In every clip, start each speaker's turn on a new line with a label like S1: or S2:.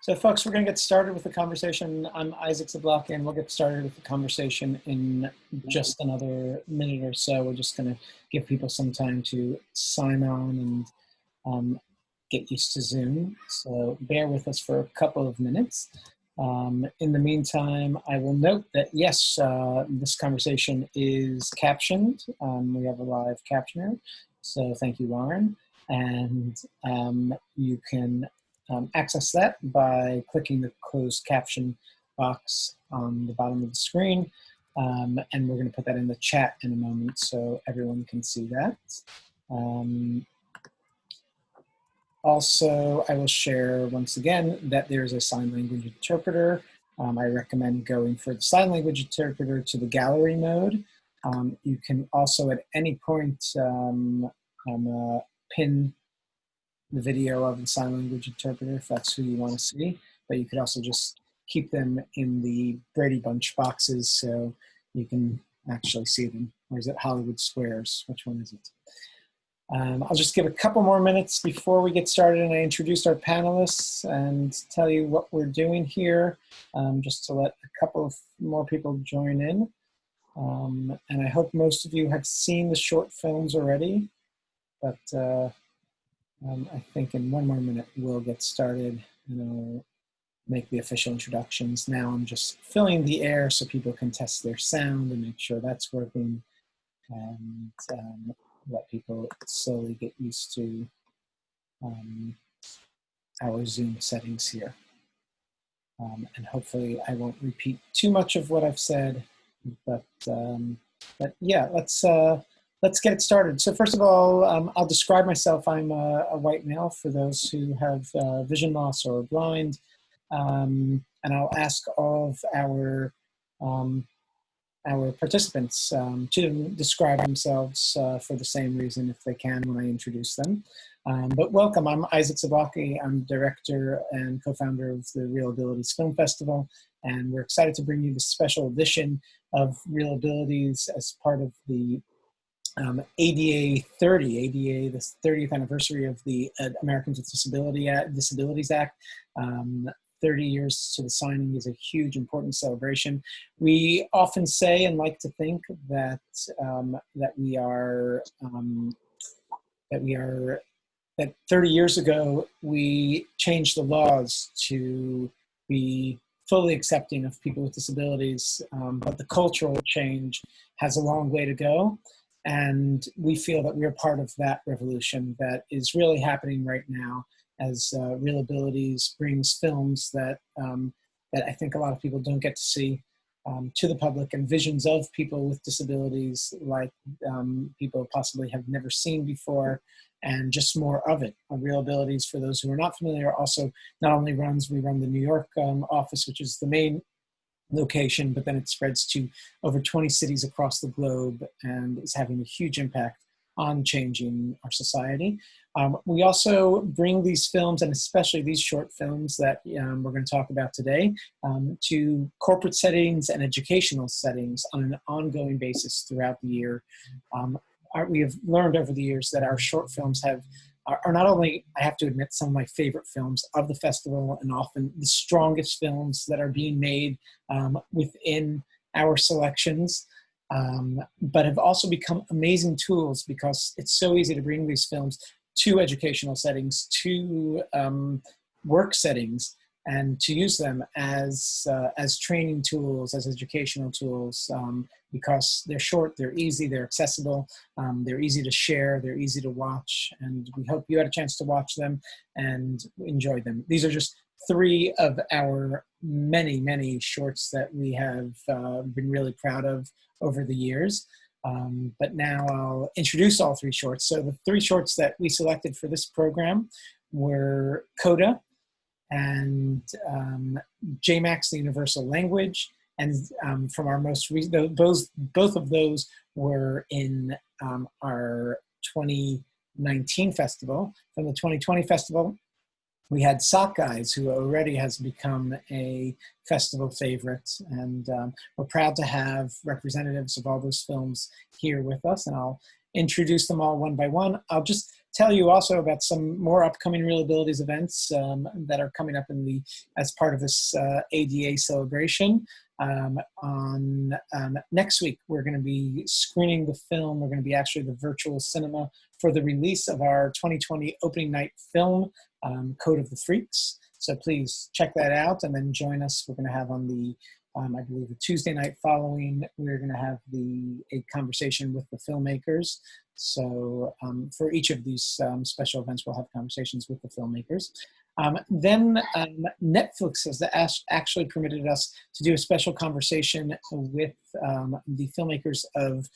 S1: So folks, we're going to get started with the conversation. I'm Isaac Zablocki, and we'll get started with the conversation in just another minute or so. We're just going to give people some time to sign on and get used to Zoom. So bear with us for a couple of minutes. In the meantime, I will note that, yes, this conversation is captioned. We have a live captioner, so thank you, Lauren. And you can access that by clicking the closed caption box on the bottom of the screen. And we're going to put that in the chat in a moment so everyone can see that. Also, I will share once again that there's a sign language interpreter. I recommend going for the sign language interpreter to the gallery mode. You can also at any point pin the video of the sign language interpreter if that's who you want to see, but you could also just keep them in the Brady Bunch boxes so you can actually see them. Or is it Hollywood Squares? Which one is it? I'll just give a couple more minutes before we get started and I introduce our panelists and tell you what we're doing here, just to let a couple of more people join in. And I hope most of you have seen the short films already, but I think in one more minute we'll get started and I'll make the official introductions. Now I'm just filling the air so people can test their sound and make sure that's working, and let people slowly get used to our Zoom settings here. And hopefully I won't repeat too much of what I've said, but yeah, let's get it started. So first of all, I'll describe myself. I'm a white male for those who have vision loss or are blind. And I'll ask all of our participants to describe themselves for the same reason if they can when I introduce them. But welcome, I'm Isaac Zablocki. I'm director and co-founder of the Real Abilities Film Festival, and we're excited to bring you this special edition of Real Abilities as part of the ADA 30, the 30th anniversary of the Americans with Disabilities Act. 30 years to the signing is a huge, important celebration. We often say and like to think that that 30 years ago we changed the laws to be fully accepting of people with disabilities, but the cultural change has a long way to go. And we feel that we are part of that revolution that is really happening right now as Real Abilities brings films that I think a lot of people don't get to see to the public, and visions of people with disabilities like people possibly have never seen before, and just more of it. Real Abilities, for those who are not familiar, also not only we run the New York office, which is the main location, but then it spreads to over 20 cities across the globe and is having a huge impact on changing our society. We also bring these films, and especially these short films that we're going to talk about today, to corporate settings and educational settings on an ongoing basis throughout the year. We have learned over the years that our short films are not only, I have to admit, some of my favorite films of the festival and often the strongest films that are being made within our selections, but have also become amazing tools because it's so easy to bring these films to educational settings, to work settings, and to use them as training tools, as educational tools, because they're short, they're easy, they're accessible, they're easy to share, they're easy to watch, and we hope you had a chance to watch them and enjoy them. These are just 3 of our many, many shorts that we have been really proud of over the years. But now I'll introduce all 3 shorts. So the 3 shorts that we selected for this program were Coda and JMAX, the Universal Language. And from our most recent, both of those were in our 2019 festival. From the 2020 festival, we had Sock Guys, who already has become a festival favorite, and we're proud to have representatives of all those films here with us, and I'll introduce them all one by one. I'll just tell you also about some more upcoming Real Abilities events that are coming up as part of this ADA celebration. On next week, we're going to be screening the film. We're going to be actually the virtual cinema for the release of our 2020 opening night film, Code of the Freaks. So please check that out and then join us. We're going to have on the, I believe, the Tuesday night following, we're going to have a conversation with the filmmakers. So for each of these special events, we'll have conversations with the filmmakers. Then Netflix has actually permitted us to do a special conversation with the filmmakers of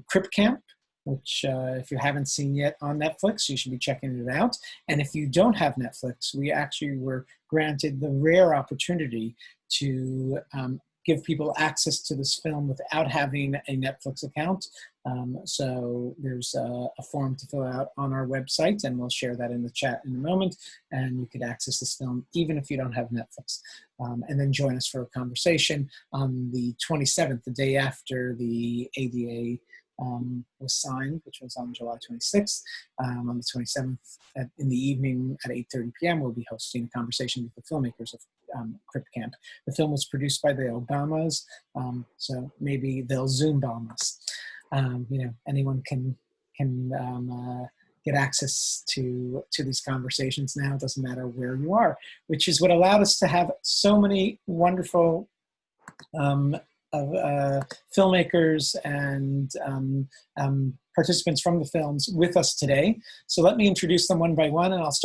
S1: Crip Camp, which if you haven't seen yet on Netflix, you should be checking it out. And if you don't have Netflix, we actually were granted the rare opportunity to give people access to this film without having a Netflix account. So there's a form to fill out on our website, and we'll share that in the chat in a moment. And you could access this film even if you don't have Netflix. And then join us for a conversation on the 27th, the day after the ADA was signed, which was on July 26th. On the 27th in the evening at 8:30 p.m., we'll be hosting a conversation with the filmmakers of Crip Camp. The film was produced by the Obamas, so maybe they'll Zoom bomb us. Anyone can get access to these conversations now. It doesn't matter where you are, which is what allowed us to have so many wonderful filmmakers and participants from the films with us today. So let me introduce them one by one, and I'll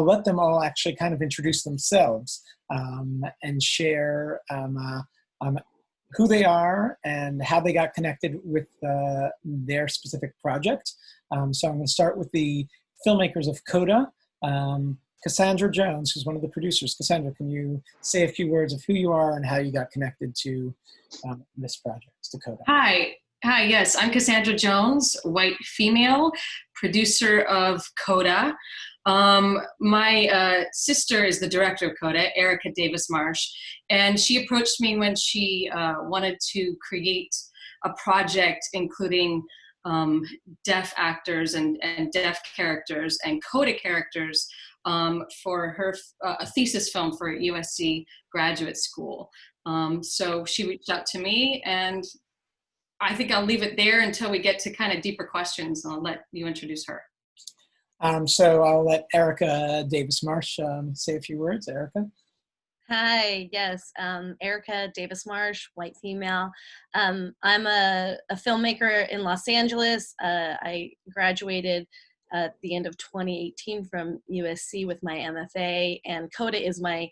S1: let them all actually kind of introduce themselves and share who they are and how they got connected with their specific project. So I'm going to start with the filmmakers of CODA. Cassandra Jones, who's one of the producers. Cassandra, can you say a few words of who you are and how you got connected to this project, to CODA?
S2: Hi, yes, I'm Cassandra Jones, white female, producer of CODA. My sister is the director of CODA, Erica Davis Marsh, and she approached me when she wanted to create a project including deaf actors and deaf characters and CODA characters for her a thesis film for USC graduate school. So she reached out to me, and I think I'll leave it there until we get to kind of deeper questions, and I'll let you introduce her.
S1: So I'll let Erica Davis Marsh say a few words. Erica?
S3: Hi, yes, Erica Davis Marsh, white female. I'm a filmmaker in Los Angeles. I graduated at the end of 2018 from USC with my MFA, and CODA is my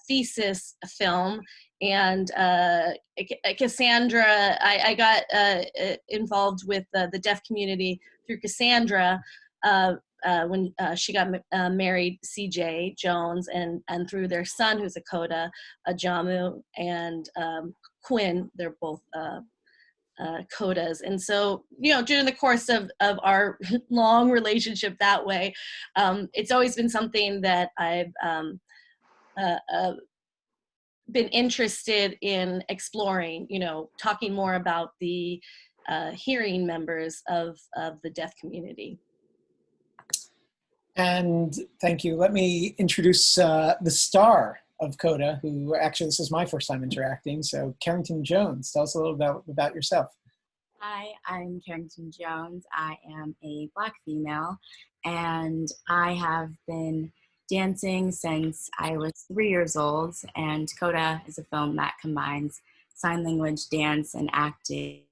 S3: thesis film. And Cassandra, I got involved with the deaf community through Cassandra when she got married, CJ Jones, and through their son, who's a CODA, Jamu, and Quinn. They're both CODAs. And so, during the course of our long relationship that way, it's always been something that I've been interested in exploring, talking more about the hearing members of the deaf community.
S1: And thank you. Let me introduce the star of CODA, who actually, this is my first time interacting. So Carrington Jones, tell us a little about yourself.
S4: Hi, I'm Carrington Jones. I am a Black female, and I have been dancing since I was 3 years old, and CODA is a film that combines sign language, dance, and acting.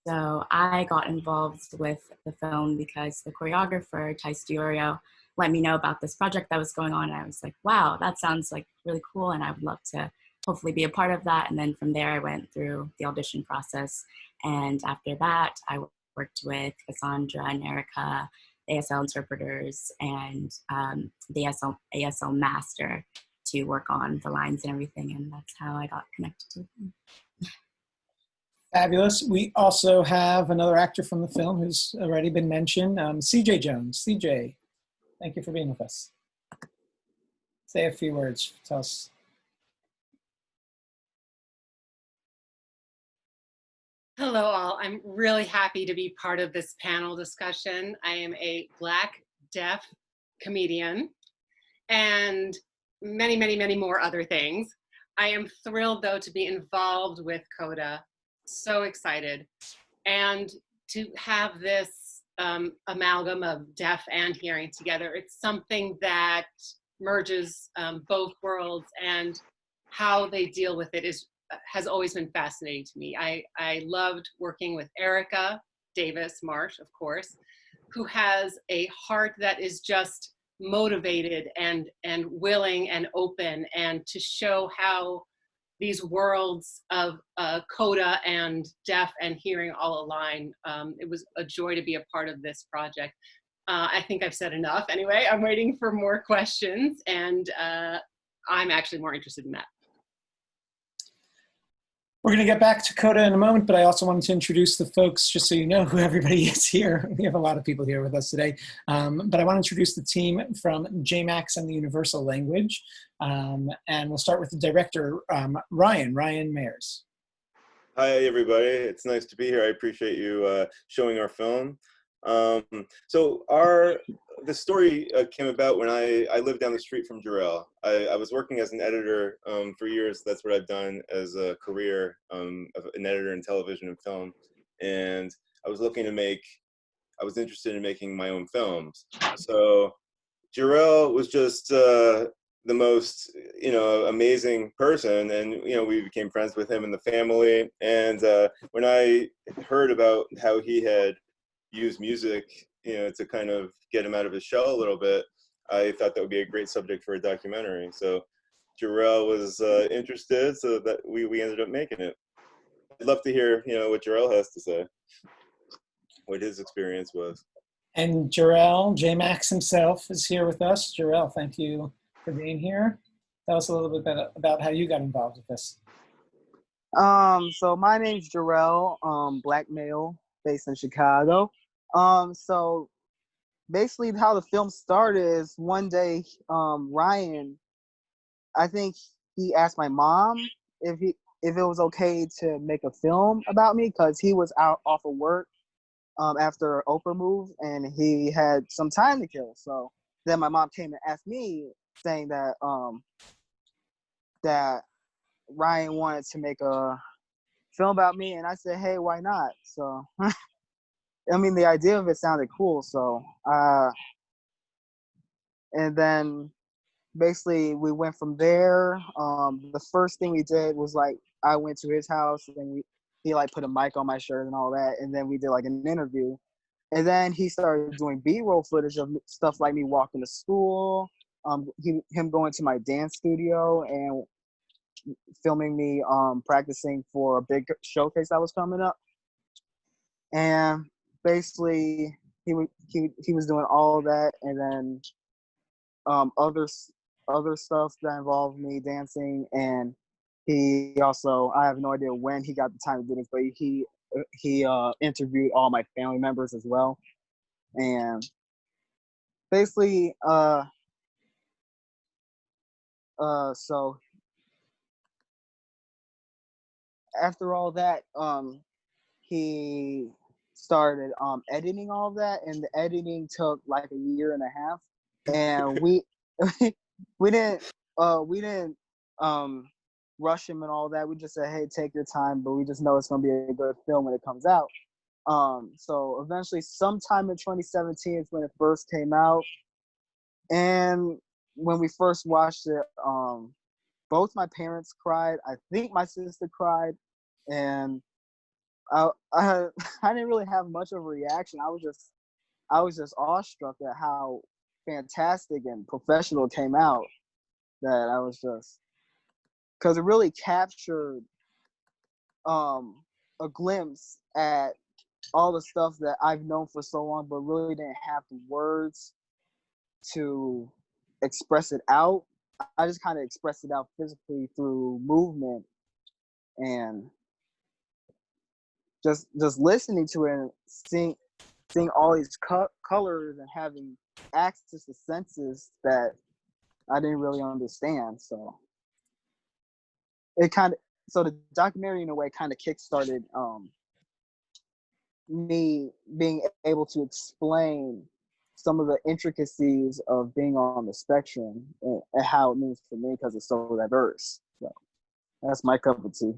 S4: So I got involved with the film because the choreographer, Tice Diorio, let me know about this project that was going on. And I was like, wow, that sounds like really cool, and I would love to hopefully be a part of that. And then from there, I went through the audition process. And after that, I worked with Cassandra and Erica, ASL interpreters, and the ASL master to work on the lines and everything. And that's how I got connected to them.
S1: Fabulous. We also have another actor from the film who's already been mentioned, CJ Jones. CJ, thank you for being with us. Say a few words. Tell us.
S5: Hello, all. I'm really happy to be part of this panel discussion. I am a Black deaf comedian and many, many, many more other things. I am thrilled, though, to be involved with CODA. So excited. And to have this amalgam of deaf and hearing together. It's something that merges both worlds, and how they deal with it has always been fascinating to me. I loved working with Erica Davis Marsh, of course, who has a heart that is just motivated and willing and open, and to show how these worlds of CODA and deaf and hearing all align. It was a joy to be a part of this project. I think I've said enough. Anyway, I'm waiting for more questions, and I'm actually more interested in that.
S1: We're going to get back to CODA in a moment, but I also wanted to introduce the folks, just so you know who everybody is here. We have a lot of people here with us today. But I want to introduce the team from JMAX and the Universal Language. And we'll start with the director, Ryan Mayers.
S6: Hi, everybody. It's nice to be here. I appreciate you showing our film. So the story came about when I lived down the street from Jarrell. I was working as an editor for years. That's what I've done as a career, of an editor in television and film. And I was interested in making my own films. So Jarrell was just the most, amazing person. And, we became friends with him and the family. And when I heard about how he had used music, to kind of get him out of his shell a little bit, I thought that would be a great subject for a documentary. So Jarrell was interested, so that we ended up making it. I'd love to hear, what Jarrell has to say, what his experience was.
S1: And Jarrell, JMAX himself, is here with us. Jarrell, thank you for being here. Tell us a little bit about how you got involved with this.
S7: So my name's Jarrell, Black male, based in Chicago. So basically how the film started is one day, Ryan, I think he asked my mom if it was okay to make a film about me, because he was out off of work after Oprah moved, and he had some time to kill. So then my mom came and asked me, saying that that Ryan wanted to make a film about me, and I said, hey, why not? So I mean, the idea of it sounded cool. So and then basically we went from there. The first thing we did was, like, I went to his house, and he like put a mic on my shirt and all that, and then we did like an interview, and then he started doing B-roll footage of stuff like me walking to school, him going to my dance studio and filming me practicing for a big showcase that was coming up. And basically he was doing all that, and then other stuff that involved me dancing. And he also, I have no idea when he got the time to do this, but he interviewed all my family members as well. And basically so after all that, he started editing all of that, and the editing took like a year and a half, and we didn't rush him and all that. We just said, hey, take your time, but we just know it's gonna be a good film when it comes out. So eventually, sometime in 2017 is when it first came out, and when we first watched it, both my parents cried. I think my sister cried, and I didn't really have much of a reaction. I was just awestruck at how fantastic and professional it came out. That I was just, because it really captured a glimpse at all the stuff that I've known for so long, but really didn't have the words to express it out. I just kind of expressed it out physically through movement, and just listening to it and seeing all these colors and having access to senses that I didn't really understand. So the documentary in a way kind of kickstarted me being able to explain some of the intricacies of being on the spectrum and how it means for me because it's so diverse. So that's my cup of tea.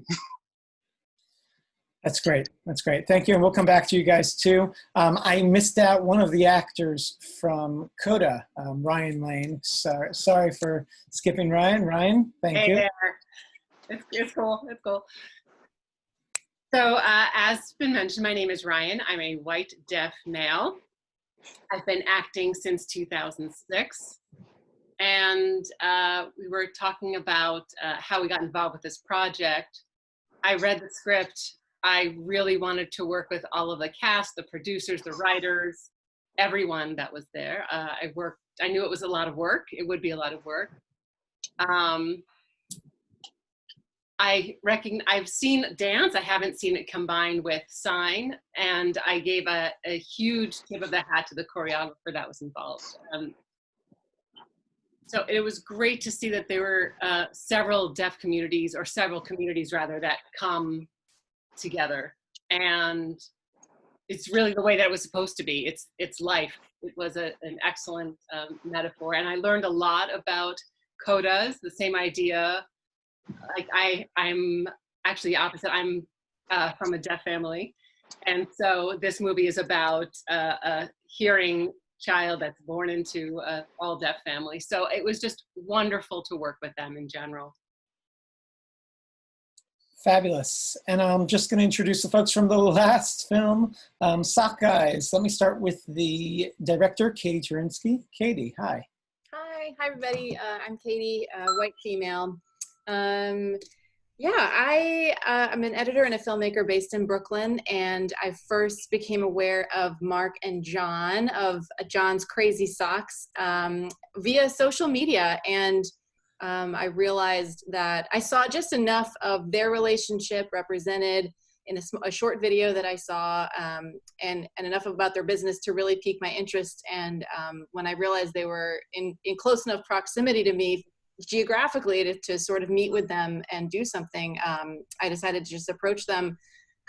S1: That's great. That's great. Thank you. And we'll come back to you guys too. I missed out one of the actors from Coda, Ryan Lane. Sorry for skipping Ryan. Ryan, thank you.
S5: There. It's cool. It's cool. So as been mentioned, my name is Ryan. I'm a white deaf male. I've been acting since 2006. And we were talking about how we got involved with this project. I read the script. I really wanted to work with all of the cast, the producers, the writers, everyone that was there. I knew it was a lot of work. It would be a lot of work. I've seen dance. I haven't seen it combined with sign. And I gave a huge tip of the hat to the choreographer that was involved. So it was great to see that there were several deaf communities, or several communities rather, that come together, and it's really the way that it was supposed to be. It's life. It was an excellent metaphor, and I learned a lot about codas. The same idea. Like I'm actually opposite. I'm from a deaf family, and so this movie is about a hearing child that's born into an all deaf family. So it was just wonderful to work with them in general.
S1: Fabulous. And I'm just going to introduce the folks from the last film, Sock Guys. Let me start with the director, Katie Turinsky. Katie, hi.
S8: Hi everybody. I'm Katie, white female. I'm an editor and a filmmaker based in Brooklyn, and I first became aware of Mark and John, of John's Crazy Socks, via social media. And I realized that I saw just enough of their relationship represented in a short video that I saw, and enough about their business to really pique my interest. And when I realized they were in close enough proximity to me geographically to sort of meet with them and do something, I decided to just approach them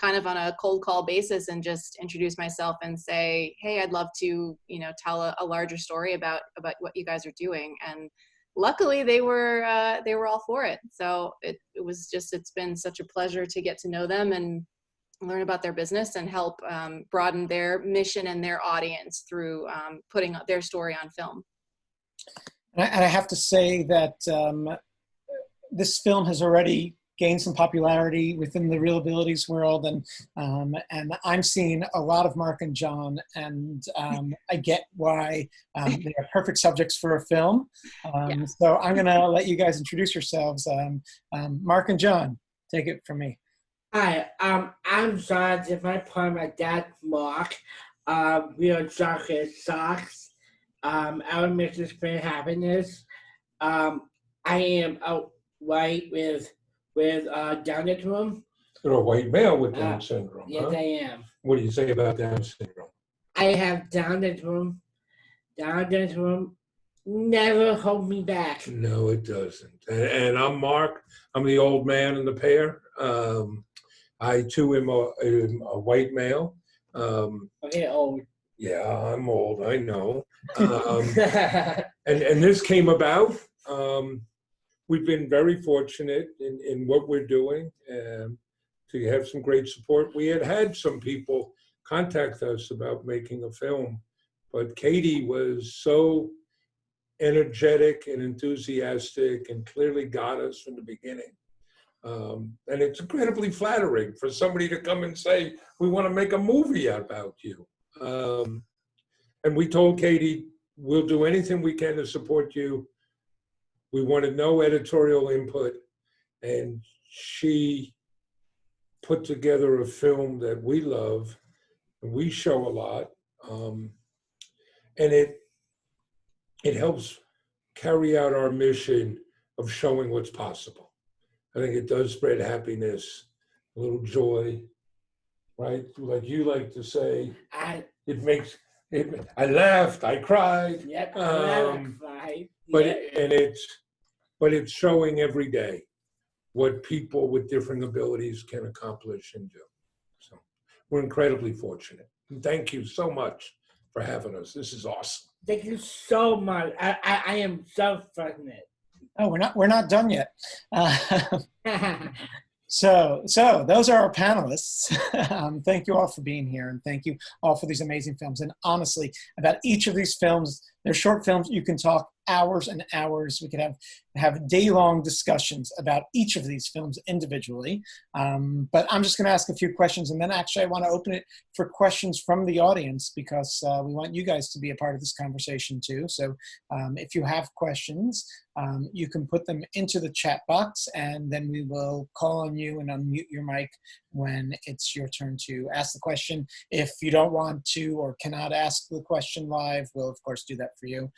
S8: kind of on a cold call basis and just introduce myself and say, hey, I'd love to, tell a larger story about what you guys are doing. And luckily they were all for it. So it's been such a pleasure to get to know them and learn about their business and help broaden their mission and their audience through putting their story on film.
S1: And I have to say that this film has already gained some popularity within the Real Abilities world, and I'm seeing a lot of Mark and John, and I get why they are perfect subjects for a film. So I'm going to let you guys introduce yourselves. Mark and John, take it from me.
S9: Hi, I'm John. If I part my dad, Mark, we are Chocolate Socks. Our mission is spread happiness. I am out white with Down syndrome.
S10: You're a white male with Down syndrome.
S9: Yes,
S10: huh?
S9: I am.
S10: What do you say about Down syndrome?
S9: I have Down syndrome. Down syndrome never hold me back.
S10: No, it doesn't. And I'm Mark. I'm the old man in the pair. I too am a white male.
S9: Okay, old.
S10: Yeah, I'm old. I know. And this came about. We've been very fortunate in what we're doing to have some great support. We had some people contact us about making a film, but Katie was so energetic and enthusiastic and clearly got us from the beginning. And it's incredibly flattering for somebody to come and say, we want to make a movie about you. And we told Katie, we'll do anything we can to support you. We wanted no editorial input. And she put together a film that we love and we show a lot. And it helps carry out our mission of showing what's possible. I think it does spread happiness, a little joy, right? Like you like to say, it makes it. I laughed, I cried.
S9: Yep, I cried.
S10: But it's showing every day what people with different abilities can accomplish and do. So we're incredibly fortunate. And thank you so much for having us. This is awesome.
S9: Thank you so much. I am so fortunate.
S1: Oh, we're not done yet. So those are our panelists. Thank you all for being here, and thank you all for these amazing films. And honestly, about each of these films, they're short films. You can talk hours and hours. We could have day-long discussions about each of these films individually. But I'm just going to ask a few questions, and then actually I want to open it for questions from the audience, because we want you guys to be a part of this conversation too. So if you have questions, you can put them into the chat box, and then we will call on you and unmute your mic when it's your turn to ask the question. If you don't want to or cannot ask the question live, we'll of course do that for you.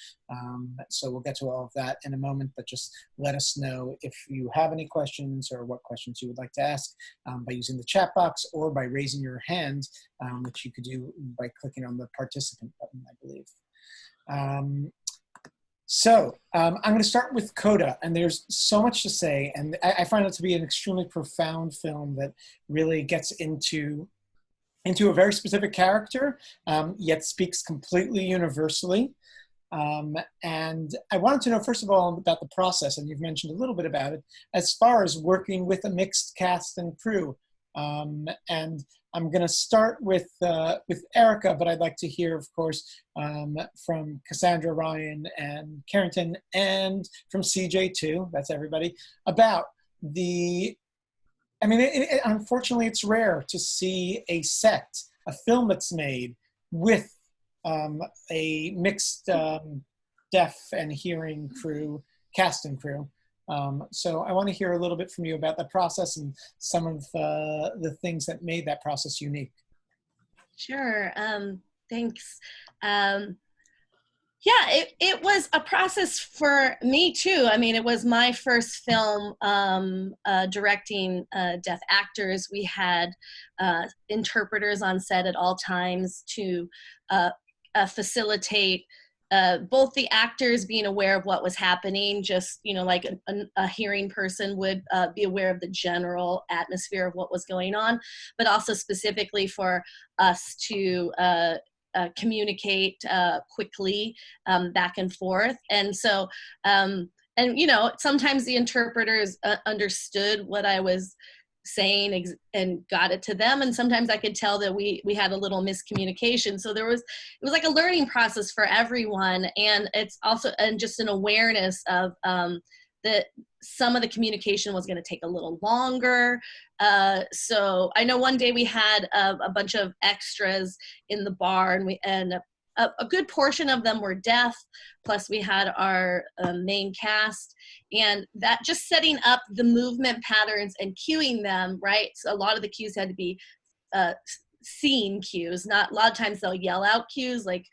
S1: So we'll get to all of that in a moment, but just let us know if you have any questions or what questions you would like to ask by using the chat box or by raising your hand, which you could do by clicking on the participant button, I believe. I'm going to start with Coda, and there's so much to say, and I find it to be an extremely profound film that really gets into a very specific character, yet speaks completely universally. And I wanted to know, first of all, about the process, and you've mentioned a little bit about it, as far as working with a mixed cast and crew. And I'm going to start with Erica, but I'd like to hear, of course, from Cassandra, Ryan, and Carrington, and from CJ too, that's everybody, about unfortunately, it's rare to see a film that's made with a mixed deaf and hearing cast and crew. So I want to hear a little bit from you about the process and some of the things that made that process unique.
S3: Sure. Thanks. Yeah, it was a process for me too. I mean, it was my first film directing deaf actors. We had interpreters on set at all times to facilitate both the actors being aware of what was happening, just, like a hearing person would be aware of the general atmosphere of what was going on, but also specifically for us to communicate quickly back and forth. And so, sometimes the interpreters understood what I was saying and got it to them, and sometimes I could tell that we had a little miscommunication. So it was like a learning process for everyone, and it's also just an awareness of that some of the communication was going to take a little longer. So I know one day we had a bunch of extras in the bar, and a good portion of them were deaf, plus we had our main cast, and that just setting up the movement patterns and cueing them, right? So a lot of the cues had to be scene cues. Not a lot of times they'll yell out cues like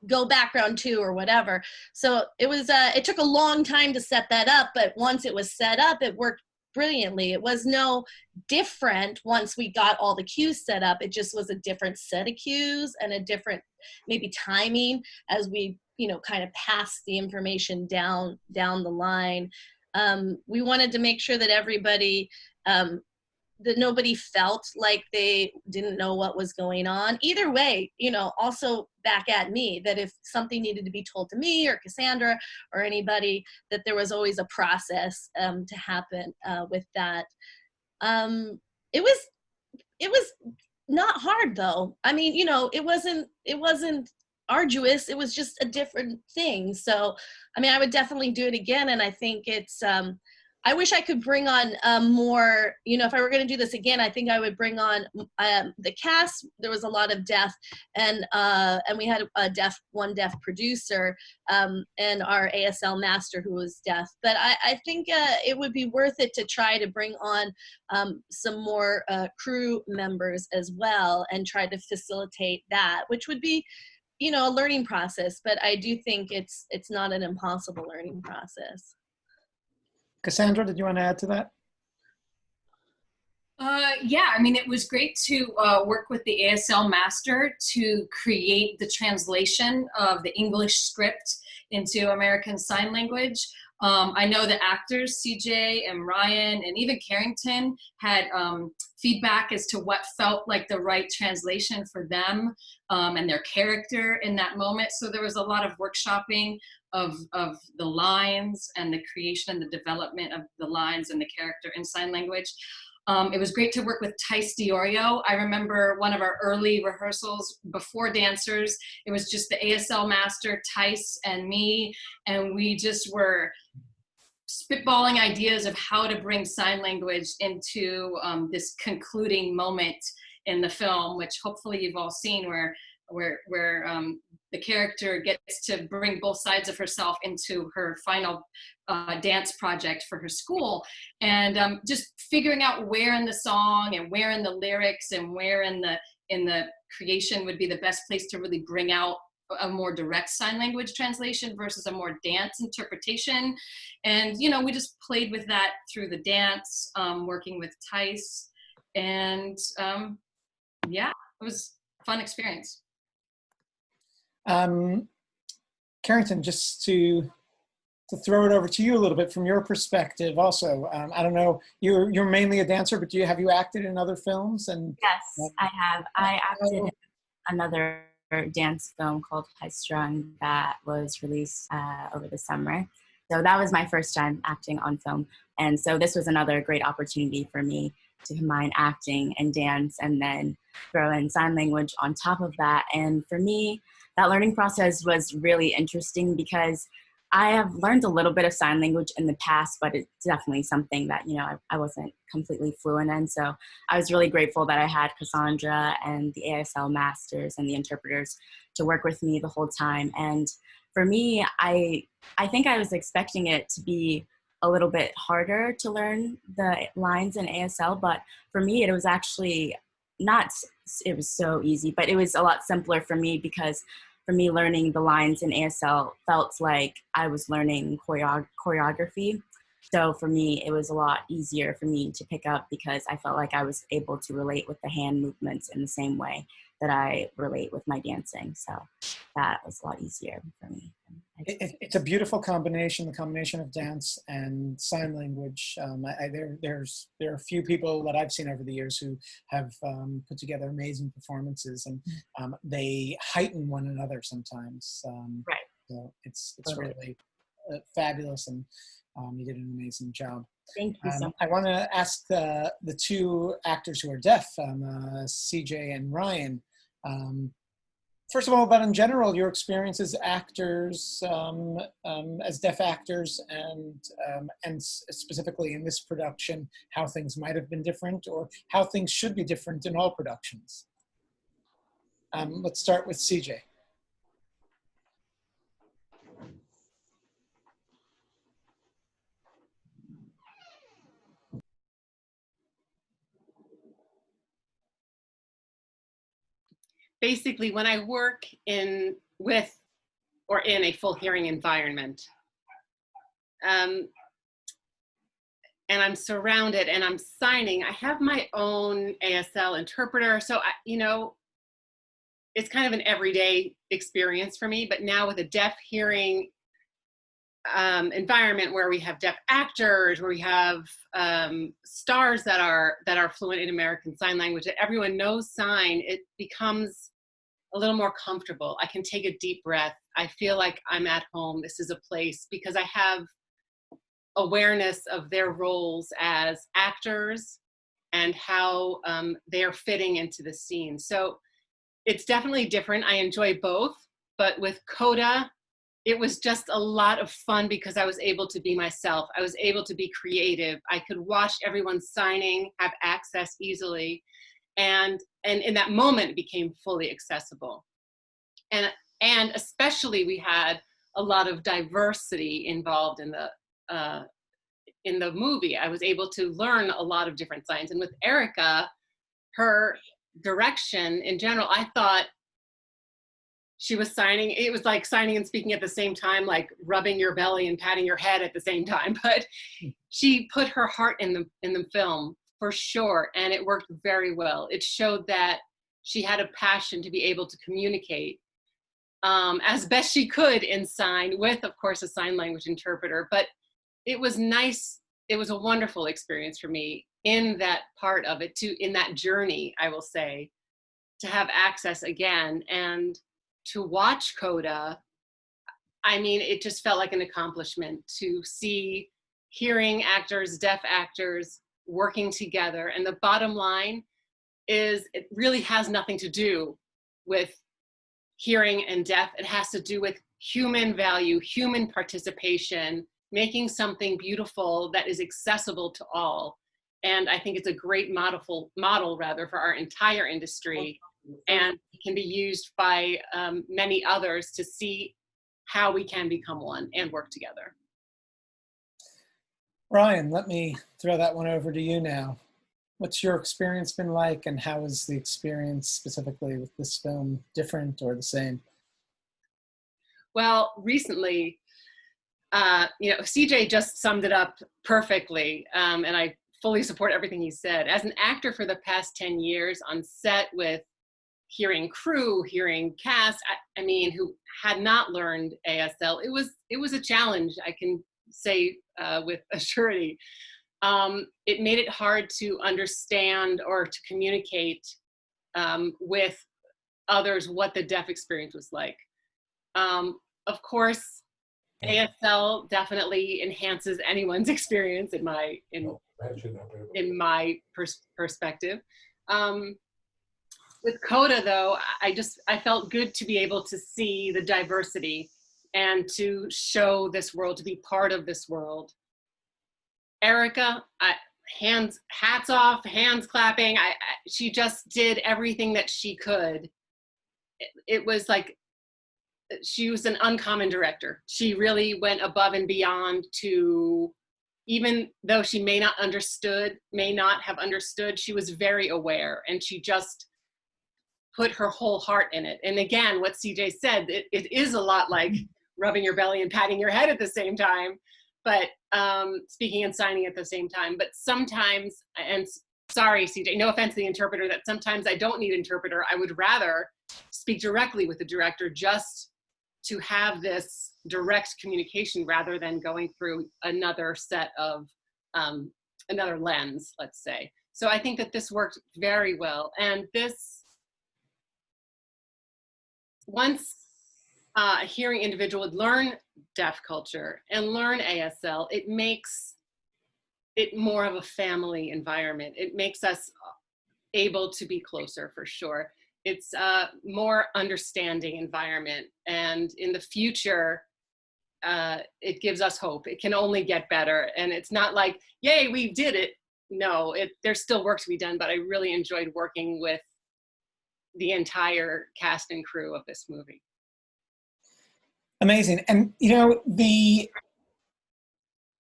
S3: go background 2 or whatever. So it was it took a long time to set that up, but once it was set up, it worked brilliantly. It was no different once we got all the cues set up. It just was a different set of cues and a different maybe timing as we kind of pass the information down the line. We wanted to make sure that everybody that nobody felt like they didn't know what was going on. Either way, also back at me, that if something needed to be told to me or Cassandra or anybody, that there was always a process to happen with that. It was not hard though. I mean, it wasn't arduous. It was just a different thing. So, I mean, I would definitely do it again. And I think it's, I wish I could bring on more, if I were going to do this again, I think I would bring on the cast. There was a lot of deaf, and we had one deaf producer and our ASL master who was deaf. But I think it would be worth it to try to bring on some more crew members as well and try to facilitate that, which would be, a learning process. But I do think it's not an impossible learning process.
S1: Cassandra, did you want to add to that?
S2: Yeah, I mean, it was great to work with the ASL master to create the translation of the English script into American Sign Language. I know the actors, CJ and Ryan and even Carrington, had feedback as to what felt like the right translation for them and their character in that moment. So there was a lot of workshopping of the lines and the creation and the development of the lines and the character in sign language. It was great to work with Tice Diorio. I remember one of our early rehearsals before dancers. It was just the ASL master, Tice, and me, and we just were spitballing ideas of how to bring sign language into this concluding moment in the film, which hopefully you've all seen, where the character gets to bring both sides of herself into her final dance project for her school. And just figuring out where in the song and where in the lyrics and where in the creation would be the best place to really bring out a more direct sign language translation versus a more dance interpretation. And, you know, we just played with that through the dance, working with Tice. And yeah, it was a fun experience.
S1: Carrington, just to throw it over to you a little bit from your perspective also. I don't know, you're mainly a dancer, but have you acted in other films? And
S4: yes, I have. I acted in another dance film called High Strung that was released over the summer. So that was my first time acting on film. And so this was another great opportunity for me to combine acting and dance and then throw in sign language on top of that. And for me, that learning process was really interesting because I have learned a little bit of sign language in the past, but it's definitely something that, you know, I wasn't completely fluent in. So I was really grateful that I had Cassandra and the ASL masters and the interpreters to work with me the whole time. And for me, I think I was expecting it to be a little bit harder to learn the lines in ASL, but for me, it was actually not, it was so easy, but it was a lot simpler for me because for me, learning the lines in ASL felt like I was learning choreography. So for me, it was a lot easier for me to pick up because I felt like I was able to relate with the hand movements in the same way that I relate with my dancing. So that was a lot easier for me.
S1: It's a beautiful combination, the combination of dance and sign language. There are a few people that I've seen over the years who have put together amazing performances, and they heighten one another sometimes.
S4: Right.
S1: So it's really fabulous, and you did an amazing job.
S4: Thank you so much.
S1: I want to ask the two actors who are deaf, CJ and Ryan. First of all, but in general, your experience as actors, as deaf actors, and specifically in this production, how things might have been different or how things should be different in all productions. Let's start with CJ.
S5: Basically, when I work in a full hearing environment, and I'm surrounded and I'm signing, I have my own ASL interpreter. So, you know, it's kind of an everyday experience for me. But now with a deaf hearing environment where we have deaf actors, where we have stars that are fluent in American Sign Language, that everyone knows sign, it becomes a little more comfortable. I can take a deep breath. I feel like I'm at home. This is a place because I have awareness of their roles as actors and how they're fitting into the scene. So it's definitely different. I enjoy both, but with Coda, it was just a lot of fun because I was able to be myself. I was able to be creative. I could watch everyone signing, have access easily. And in that moment, it became fully accessible. And especially we had a lot of diversity involved in the movie. I was able to learn a lot of different signs. And with Erica, her direction in general, I thought she was signing, it was like signing and speaking at the same time, like rubbing your belly and patting your head at the same time. But she put her heart in the film for sure, and it worked very well. It showed that she had a passion to be able to communicate as best she could in sign with, of course, a sign language interpreter. But it was nice. It was a wonderful experience for me in that part of it, in that journey, I will say, to have access again and to watch Coda. I mean, it just felt like an accomplishment to see hearing actors, deaf actors working together. And the bottom line is it really has nothing to do with hearing and deaf. It has to do with human value, human participation, making something beautiful that is accessible to all. And I think it's a great model for our entire industry, and it can be used by many others to see how we can become one and work together.
S1: Ryan, let me throw that one over to you now. What's your experience been like, and how is the experience specifically with this film different or the same?
S5: Well, recently, CJ just summed it up perfectly, and I fully support everything he said. As an actor for the past 10 years on set with hearing crew, hearing cast, I mean, who had not learned ASL, it was a challenge, I can say with a surety. It made it hard to understand or to communicate with others what the deaf experience was like. Of course, ASL definitely enhances anyone's experience in my perspective. With Coda, though, I felt good to be able to see the diversity and to show this world, to be part of this world. Erica, hats off, hands clapping. She just did everything that she could. It was like, she was an uncommon director. She really went above and beyond to, even though she may not have understood, she was very aware, and she just put her whole heart in it. And again, what CJ said, it is a lot like rubbing your belly and patting your head at the same time, but speaking and signing at the same time. But sometimes, and sorry, CJ, no offense to the interpreter, that sometimes I don't need interpreter. I would rather speak directly with the director just to have this direct communication rather than going through another set of, another lens, let's say. So I think that this worked very well. And this, once a hearing individual would learn deaf culture and learn ASL, it makes it more of a family environment. It makes us able to be closer, for sure. It's a more understanding environment. And in the future, it gives us hope. It can only get better. And it's not like, yay, we did it. No, there's still work to be done, but I really enjoyed working with the entire cast and crew of this movie.
S1: Amazing. And,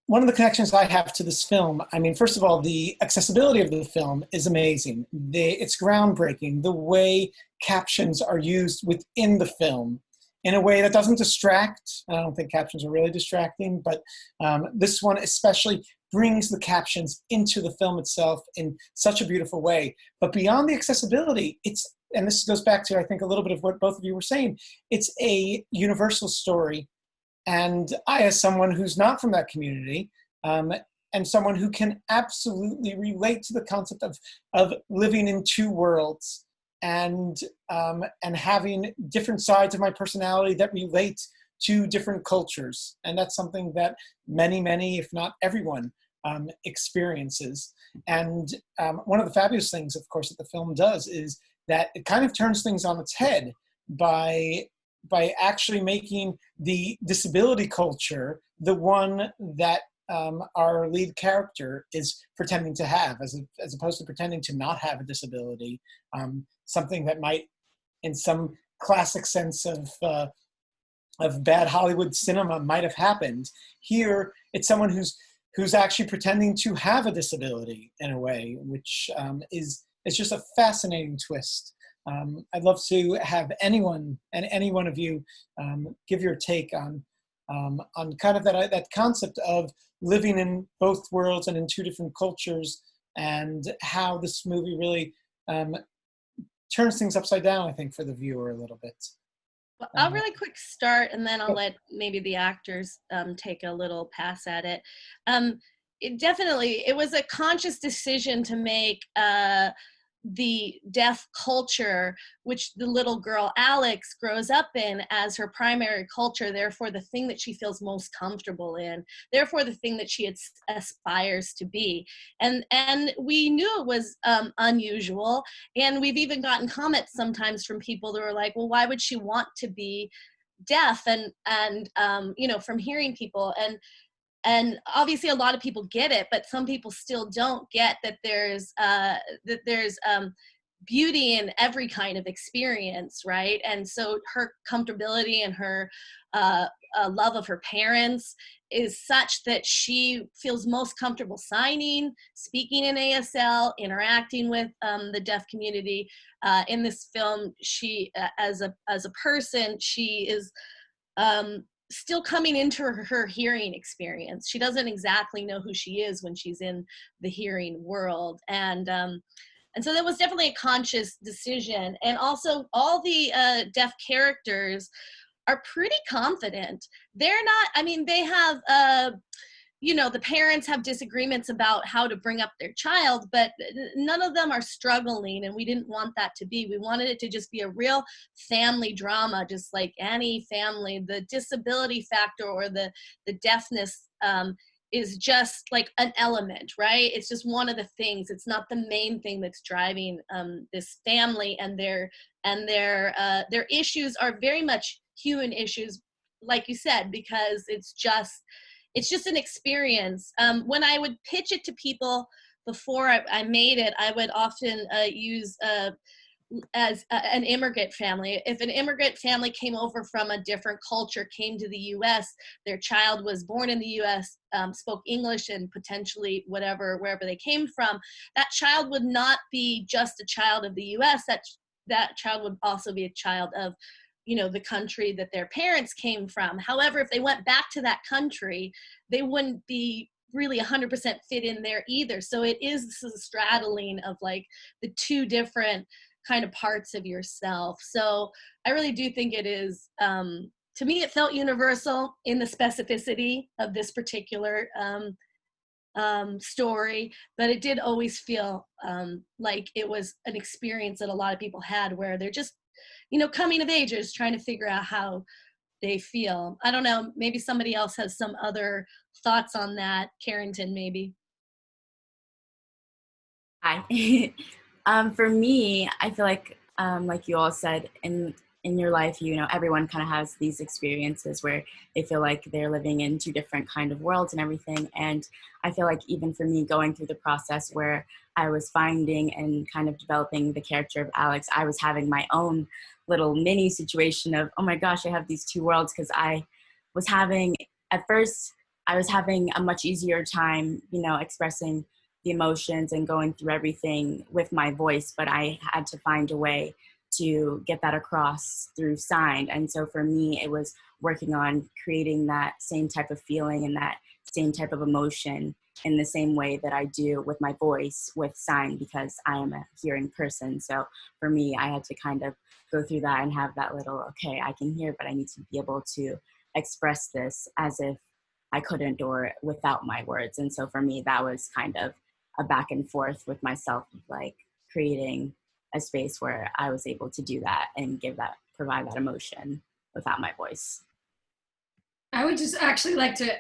S1: one of the connections I have to this film, I mean, first of all, the accessibility of the film is amazing. It's groundbreaking, the way captions are used within the film in a way that doesn't distract. I don't think captions are really distracting, but this one especially brings the captions into the film itself in such a beautiful way. But beyond the accessibility, and this goes back to, I think, a little bit of what both of you were saying, it's a universal story. And I, as someone who's not from that community, and someone who can absolutely relate to the concept of living in two worlds and having different sides of my personality that relate to different cultures. And that's something that many, if not everyone, experiences. And one of the fabulous things, of course, that the film does is that it kind of turns things on its head by actually making the disability culture the one that our lead character is pretending to have, as opposed to pretending to not have a disability, something that might, in some classic sense of bad Hollywood cinema, might have happened. Here, it's someone who's actually pretending to have a disability in a way, which is just a fascinating twist. I'd love to have any one of you give your take on kind of that concept of living in both worlds and in two different cultures, and how this movie really turns things upside down, I think, for the viewer a little bit.
S3: Well, I'll really quick start, and then I'll let maybe the actors take a little pass at it. It was a conscious decision to make the deaf culture, which the little girl Alex grows up in, as her primary culture, therefore the thing that she feels most comfortable in, therefore the thing that she aspires to be. And we knew it was unusual, and we've even gotten comments sometimes from people that were like, well, why would she want to be deaf? And you know, from hearing people, and obviously a lot of people get it, but some people still don't get that there's beauty in every kind of experience, right? And so her comfortability and her love of her parents is such that she feels most comfortable signing, speaking in ASL, interacting with the deaf community. In this film, she, as a person, she is still coming into her hearing experience. She doesn't exactly know who she is when she's in the hearing world. And so that was definitely a conscious decision. And also all the deaf characters are pretty confident. They're not, I mean, they have, you know, the parents have disagreements about how to bring up their child, but none of them are struggling, and we didn't want that to be. We wanted it to just be a real family drama, just like any family. The disability factor or the deafness is just like an element, right? It's just one of the things. It's not the main thing that's driving this family, and their issues are very much human issues, like you said, because it's just an experience. When I would pitch it to people before I made it, I would often use as an immigrant family. If an immigrant family came over from a different culture, came to the US, their child was born in the US, spoke English and potentially wherever they came from, that child would not be just a child of the US, that child would also be a child of, you know, the country that their parents came from. However, if they went back to that country, they wouldn't be really 100% fit in there either. So it is this straddling of like the two different kind of parts of yourself. So I really do think it is, to me, it felt universal in the specificity of this particular story, but it did always feel like it was an experience that a lot of people had where they're just, you know, coming of ages, trying to figure out how they feel. I don't know, maybe somebody else has some other thoughts on that. Carrington, maybe.
S4: Hi. For me, I feel like you all said, in your life, you know, everyone kind of has these experiences where they feel like they're living in two different kind of worlds and everything. And I feel like even for me, going through the process where I was finding and kind of developing the character of Alex, I was having my own little mini situation of, oh my gosh, I have these two worlds, because at first I was having a much easier time, you know, expressing the emotions and going through everything with my voice, but I had to find a way to get that across through sign. And so for me, it was working on creating that same type of feeling and that same type of emotion in the same way that I do with my voice with sign, because I am a hearing person. So for me, I had to kind of go through that and have that little, okay, I can hear, but I need to be able to express this as if I couldn't or without my words. And so for me, that was kind of a back and forth with myself, like creating a space where I was able to do that and provide that emotion without my voice.
S2: I would just actually like to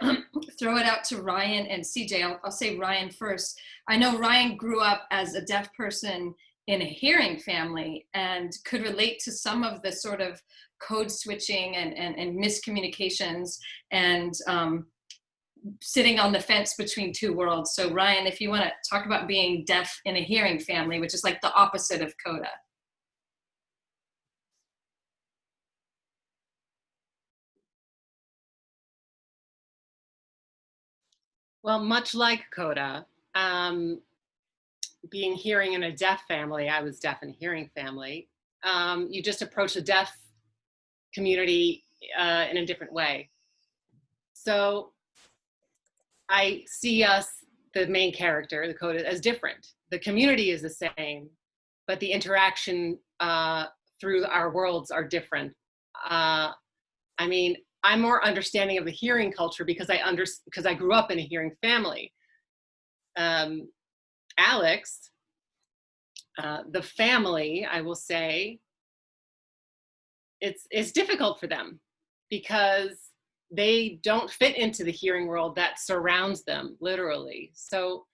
S2: throw it out to Ryan and CJ. I'll say Ryan first. I know Ryan grew up as a deaf person in a hearing family and could relate to some of the sort of code switching and miscommunications and sitting on the fence between two worlds. So Ryan, if you want to talk about being deaf in a hearing family, which is like the opposite of CODA.
S5: Well, much like CODA, being hearing in a deaf family, I was deaf in a hearing family, you just approach the deaf community in a different way. So I see us, the main character, the CODA, as different. The community is the same, but the interaction through our worlds are different. I mean, I'm more understanding of the hearing culture because I grew up in a hearing family. Alex, the family, I will say, it's difficult for them because they don't fit into the hearing world that surrounds them, literally. So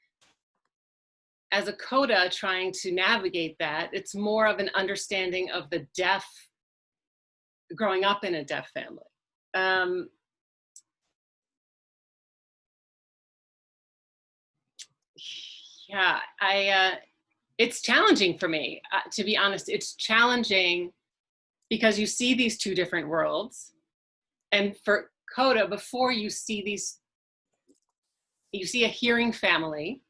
S5: as a coda trying to navigate that, it's more of an understanding of the deaf, growing up in a deaf family. Yeah, it's challenging for me, to be honest. It's challenging because you see these two different worlds. And for coda, before you see these, you see a hearing family,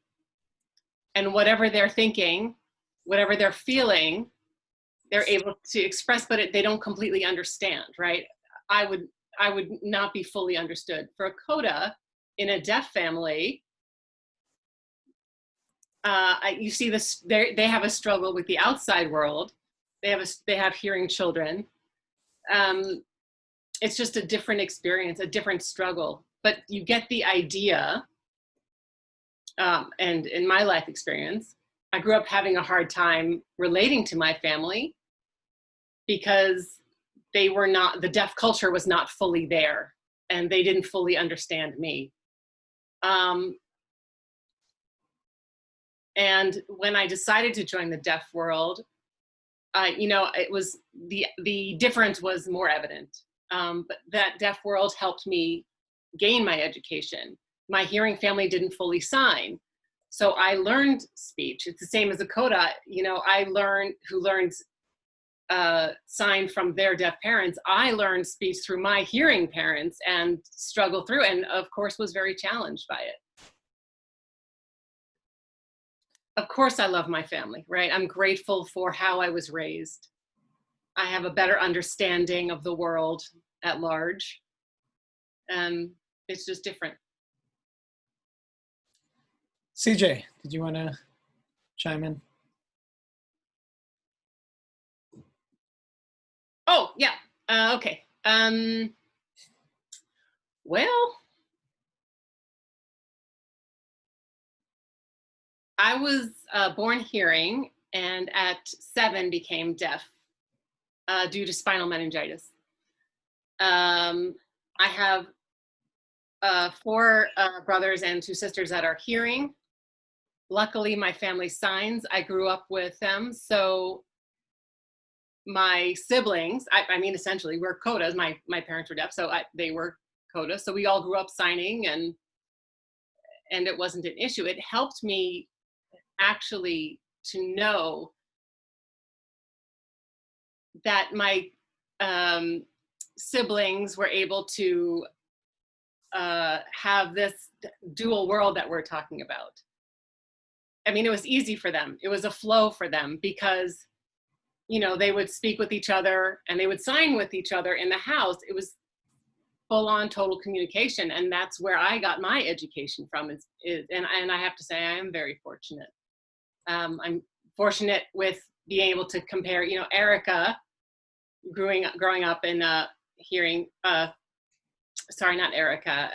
S5: and whatever they're thinking, whatever they're feeling, they're able to express, but they don't completely understand, right? I would not be fully understood. For a coda in a deaf family, you see this, they have a struggle with the outside world. They have hearing children. It's just a different experience, a different struggle, but you get the idea. And in my life experience, I grew up having a hard time relating to my family because the deaf culture was not fully there and they didn't fully understand me. And when I decided to join the deaf world, it was the difference was more evident. But that deaf world helped me gain my education. My hearing family didn't fully sign. So I learned speech. It's the same as a coda. Who learned sign from their deaf parents. I learned speech through my hearing parents and struggled through, and of course was very challenged by it. Of course I love my family, right? I'm grateful for how I was raised. I have a better understanding of the world at large. It's just different.
S1: CJ, did you want to chime in?
S5: Oh, yeah. Okay. Well, I was born hearing and at 7 became deaf due to spinal meningitis. I have 4 brothers and 2 sisters that are hearing. Luckily, my family signs. I grew up with them, so my siblings, I mean, essentially, we're codas. My parents were deaf, so they were codas. So we all grew up signing, and it wasn't an issue. It helped me actually to know that my siblings were able to have this dual world that we're talking about. I mean, it was easy for them. It was a flow for them because, they would speak with each other and they would sign with each other in the house. It was full on total communication. And that's where I got my education from and I have to say, I am very fortunate. I'm fortunate with being able to compare, Erica growing up in hearing, sorry, not Erica,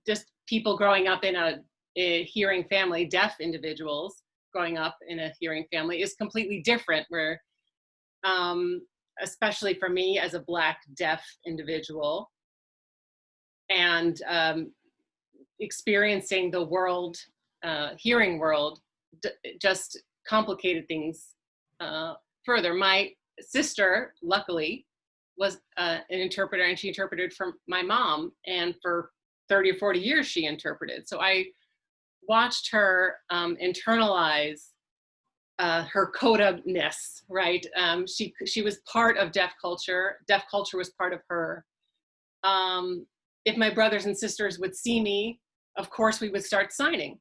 S5: just people growing up in a hearing family, deaf individuals growing up in a hearing family is completely different, where especially for me as a Black deaf individual, and experiencing the world, hearing world, just complicated things further. My sister, luckily, was an interpreter, and she interpreted for my mom, and for 30 or 40 years she interpreted. So I watched her internalize her coda-ness, right? She was part of deaf culture. Deaf culture was part of her. If my brothers and sisters would see me, of course we would start signing.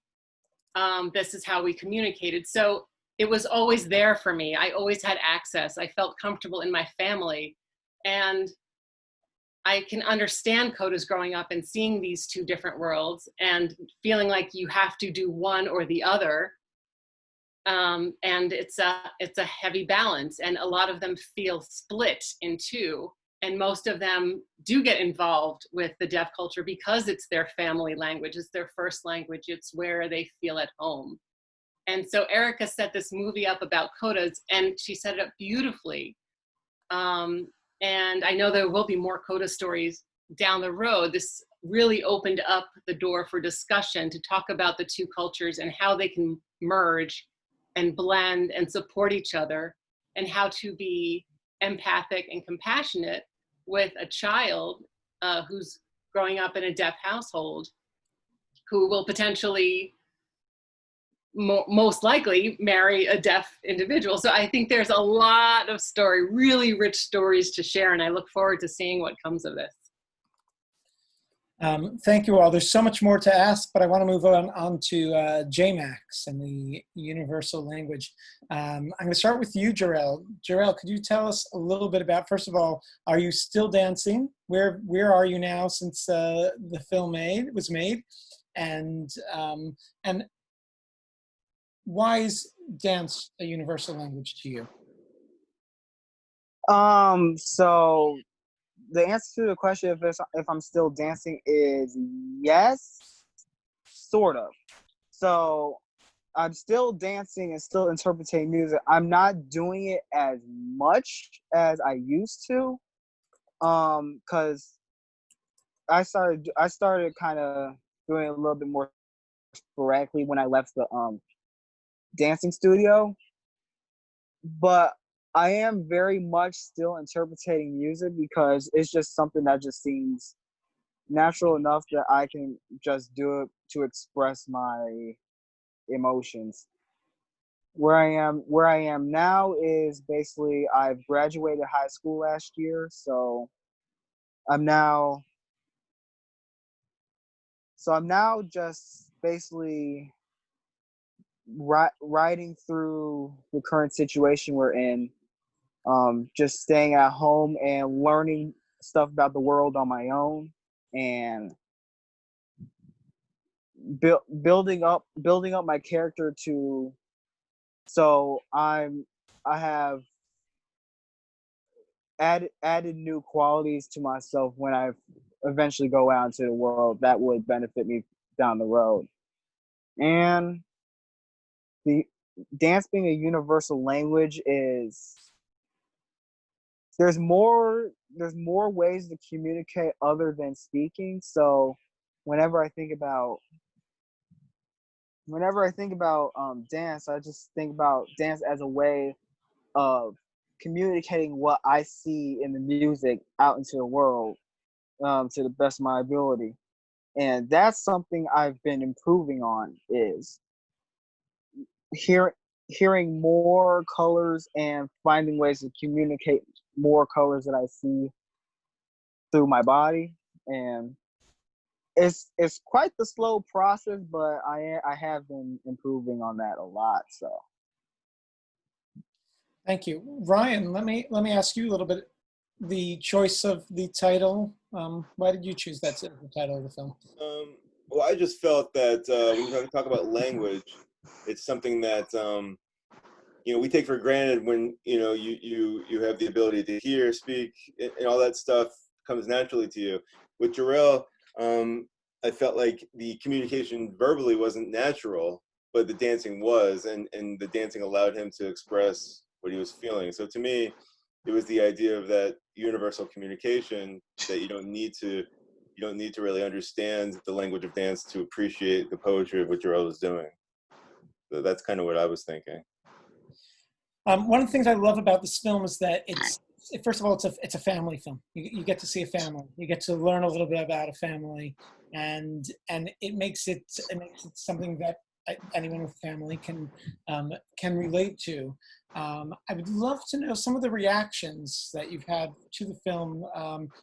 S5: This is how we communicated. So it was always there for me. I always had access. I felt comfortable in my family. And I can understand codas growing up and seeing these two different worlds and feeling like you have to do one or the other. And it's a heavy balance, and a lot of them feel split in two. And most of them do get involved with the deaf culture because it's their family language, it's their first language, it's where they feel at home. And so Erica set this movie up about codas, and she set it up beautifully. And I know there will be more coda stories down the road. This really opened up the door for discussion to talk about the two cultures and how they can merge and blend and support each other, and how to be empathic and compassionate with a child who's growing up in a deaf household, who will potentially most likely marry a deaf individual. So I think there's a lot of story, really rich stories to share, and I look forward to seeing what comes of this.
S1: Thank you all. There's so much more to ask, but I want to move on to JMAX and the universal language. I'm going to start with you, Jarrell. Jarrell, could you tell us a little bit about, first of all, are you still dancing? Where are you now since the film was made? And why is dance a universal language to you?
S7: So the answer to the question, if I'm still dancing, is yes, sort of. So I'm still dancing and still interpreting music. I'm not doing it as much as I used to, because I started kind of doing it a little bit more sporadically when I left the dancing studio. But I am very much still interpreting music because it's just something that just seems natural enough that I can just do it to express my emotions. Where I am now is basically I've graduated high school last year, so I'm now just basically riding through the current situation we're in. Just staying at home and learning stuff about the world on my own, and building up my character to. So I have added new qualities to myself when I eventually go out into the world that would benefit me down the road. And the dance being a universal language is there's more ways to communicate other than speaking. So whenever I think about dance, I just think about dance as a way of communicating what I see in the music out into the world, to the best of my ability. And that's something I've been improving on, is hearing more colors and finding ways to communicate more colors that I see through my body. And it's quite the slow process, but I have been improving on that a lot. So
S1: Thank you. Ryan, let me ask you a little bit, the choice of the title. Why did you choose that as the title of the film?
S6: Well, I just felt that when you talk about language, it's something that we take for granted when you have the ability to hear, speak, and all that stuff comes naturally to you. With Jarrell, I felt like the communication verbally wasn't natural, but the dancing was, and the dancing allowed him to express what he was feeling. So to me, it was the idea of that universal communication, that you don't need to really understand the language of dance to appreciate the poetry of what Jarrell was doing. So that's kind of what I was thinking.
S1: One of the things I love about this film is that first of all, it's a family film. You get to see a family. You get to learn a little bit about a family, and it makes it something that anyone with a family can relate to. I would love to know some of the reactions that you've had to the film,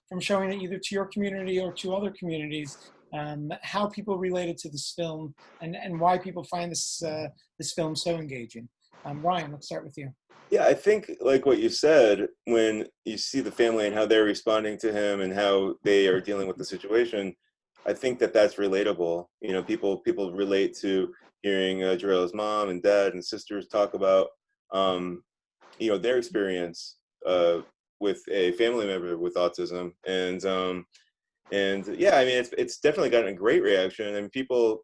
S1: from showing it either to your community or to other communities. How people related to this film, and why people find this film so engaging. Ryan, let's start with you.
S6: Yeah, I think like what you said, when you see the family and how they're responding to him and how they are dealing with the situation, I think that that's relatable. People relate to hearing Jarrell's mom and dad and sisters talk about, their experience with a family member with autism, and yeah, I mean, it's definitely gotten a great reaction, and people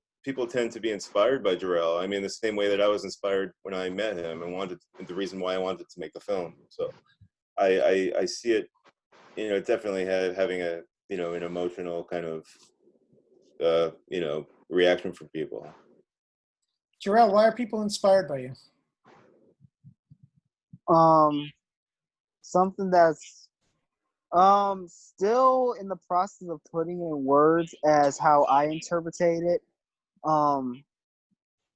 S6: tend to be inspired by Jarrell. I mean, the same way that I was inspired when I met him and the reason why I wanted to make the film. So I see it, you know, definitely having a, you know, an emotional kind of, you know, reaction from people.
S1: Jarrell, why are people inspired by you?
S7: Something that's still in the process of putting in words as how I interpretate it.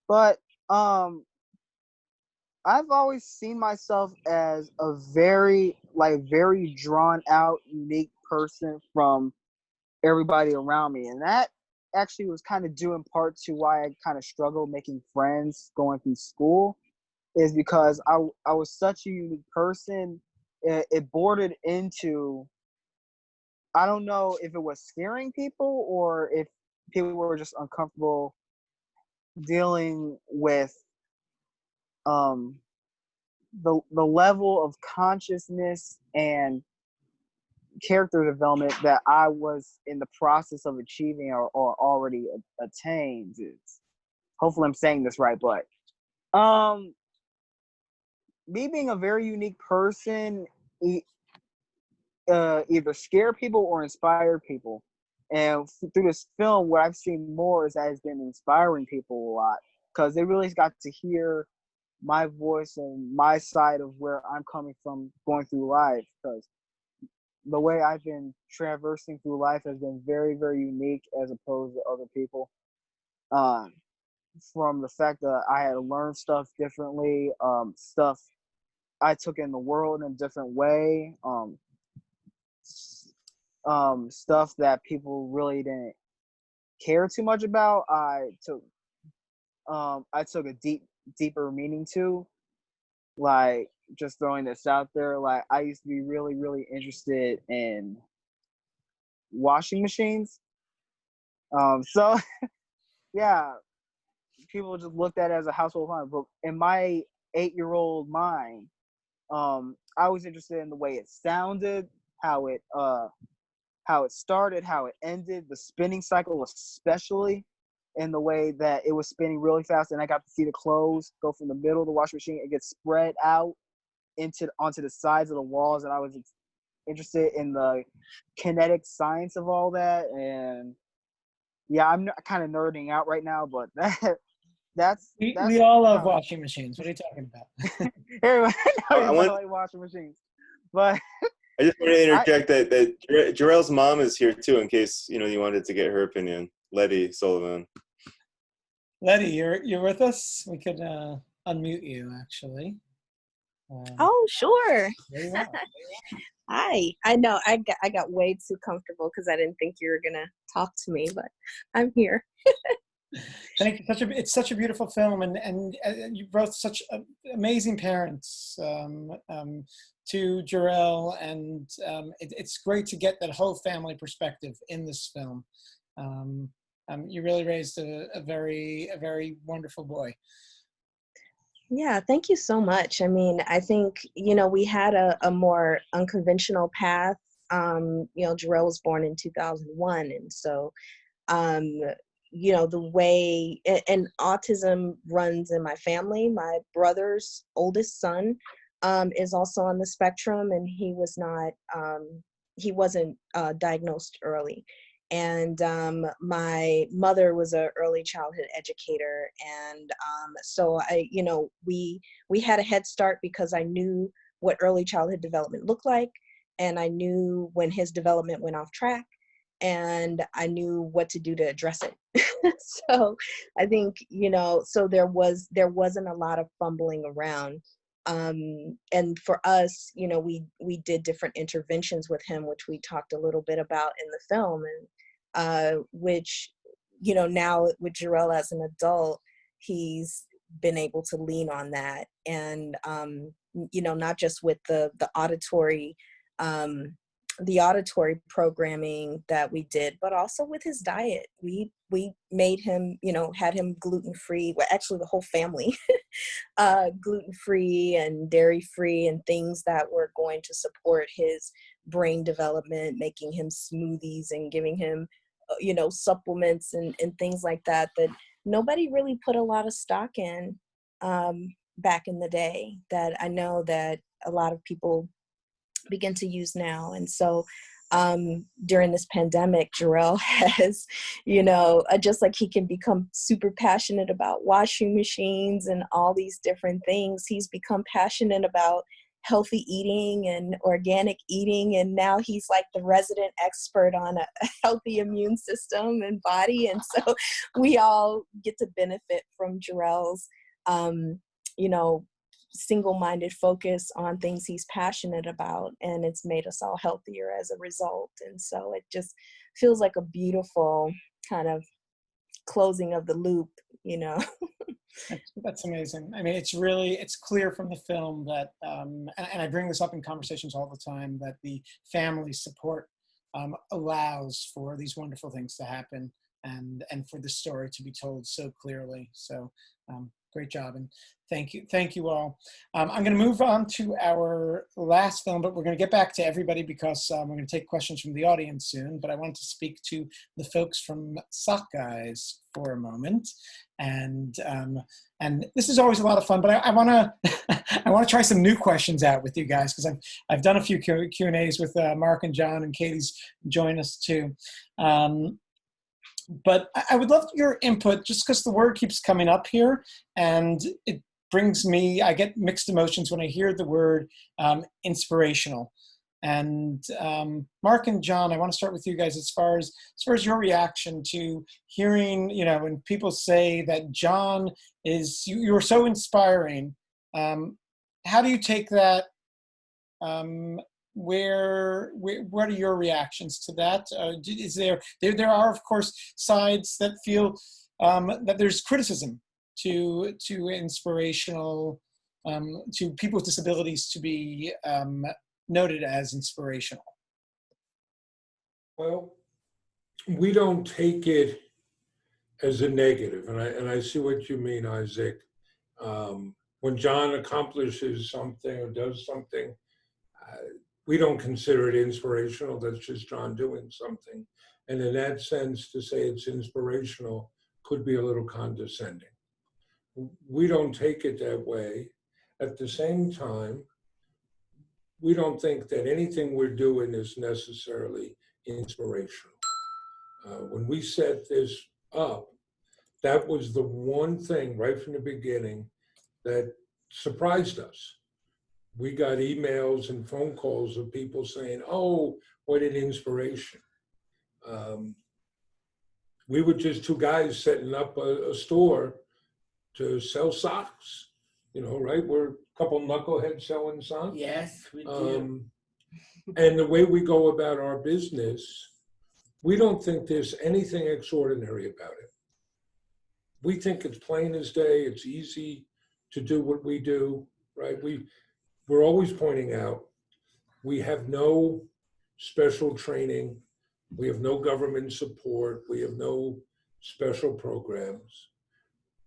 S7: But I've always seen myself as a very drawn out, unique person from everybody around me. And that actually was kind of due in part to why I kind of struggled making friends going through school, is because I was such a unique person. It bordered into, I don't know if it was scaring people or if people were just uncomfortable dealing with the level of consciousness and character development that I was in the process of achieving or already attained. Hopefully I'm saying this right, but me being a very unique person either scare people or inspire people. And through this film, what I've seen more is that it's been inspiring people a lot, because they really got to hear my voice and my side of where I'm coming from going through life. Because the way I've been traversing through life has been very, very unique as opposed to other people. From the fact that I had to learn stuff differently, stuff I took in the world in a different way, stuff that people really didn't care too much about. I took a deeper meaning to. Like, just throwing this out there, like, I used to be really, really interested in washing machines. So yeah, people just looked at it as a household appliance. But in my 8-year-old mind, I was interested in the way it sounded, how it started, how it ended, the spinning cycle, especially in the way that it was spinning really fast, and I got to see the clothes go from the middle of the washing machine and get spread out onto the sides of the walls, and I was interested in the kinetic science of all that. And yeah, I'm kind of nerding out right now, but that's
S1: we all love washing machines. What are you talking about?
S7: Everybody like washing machines, but
S6: I just want to interject that Jarrell's mom is here too, in case, you know, you wanted to get her opinion. Letty Sullivan.
S1: Letty, you're with us. We could unmute you, actually.
S11: Oh, sure.
S1: There you are.
S11: Hi. I know I got way too comfortable because I didn't think you were gonna talk to me, but I'm here.
S1: Thank you. It's such a beautiful film, and you brought such amazing parents to Jarrell, and it's great to get that whole family perspective in this film. You really raised a very wonderful boy.
S11: Yeah, thank you so much. I mean, I think, you know, we had a more unconventional path. You know, Jarrell was born in 2001, and so you know, the way, and autism runs in my family. My brother's oldest son is also on the spectrum, and he wasn't diagnosed early. And my mother was an early childhood educator, and so you know, we had a head start because I knew what early childhood development looked like, and I knew when his development went off track, and I knew what to do to address it. So I think, you know, so there wasn't a lot of fumbling around. And for us, you know, we did different interventions with him, which we talked a little bit about in the film, and which, you know, now with Jarrell as an adult, he's been able to lean on that. And, you know, not just with the auditory programming that we did, but also with his diet. We made him, you know, had him gluten-free. Well, actually the whole family gluten-free and dairy-free and things that were going to support his brain development, making him smoothies and giving him, supplements and things like that, that nobody really put a lot of stock in back in the day, that I know that a lot of people begin to use now. And so during this pandemic, Jarrell has, just like he can become super passionate about washing machines and all these different things, he's become passionate about healthy eating and organic eating. And now he's like the resident expert on a healthy immune system and body. And so we all get to benefit from Jarrell's, single-minded focus on things he's passionate about, and it's made us all healthier as a result. And so it just feels like a beautiful kind of closing of the loop.
S1: That's amazing. I mean, it's clear from the film that, and I bring this up in conversations all the time, that the family support allows for these wonderful things to happen and for the story to be told so clearly. So great job, and thank you all. I'm going to move on to our last film, but we're going to get back to everybody because we're going to take questions from the audience soon. But I want to speak to the folks from Sock Guys for a moment, and this is always a lot of fun. But I want to I want to try some new questions out with you guys, because I've done a few Q&As with Mark and John, and Katie's joined us too. But I would love your input, just because the word keeps coming up here, and it brings me, I get mixed emotions when I hear the word inspirational. And Mark and John, I want to start with you guys as far as your reaction to hearing, when people say that John is, you're so inspiring. How do you take that? What are your reactions to that? Is there are, of course, sides that feel that there's criticism to inspirational, to people with disabilities to be noted as inspirational.
S10: Well, we don't take it as a negative, and I see what you mean, Isaac. When John accomplishes something or does something, we don't consider it inspirational. That's just John doing something. And in that sense, to say it's inspirational could be a little condescending. We don't take it that way. At the same time, we don't think that anything we're doing is necessarily inspirational. When we set this up, that was the one thing right from the beginning that surprised us. We got emails and phone calls of people saying, "Oh, what an inspiration." We were just two guys setting up a store to sell socks, right? We're a couple knuckleheads selling socks.
S9: Yes, we do.
S10: And the way we go about our business, we don't think there's anything extraordinary about it. We think it's plain as day. It's easy to do what we do, right? We're always pointing out, we have no special training. We have no government support. We have no special programs.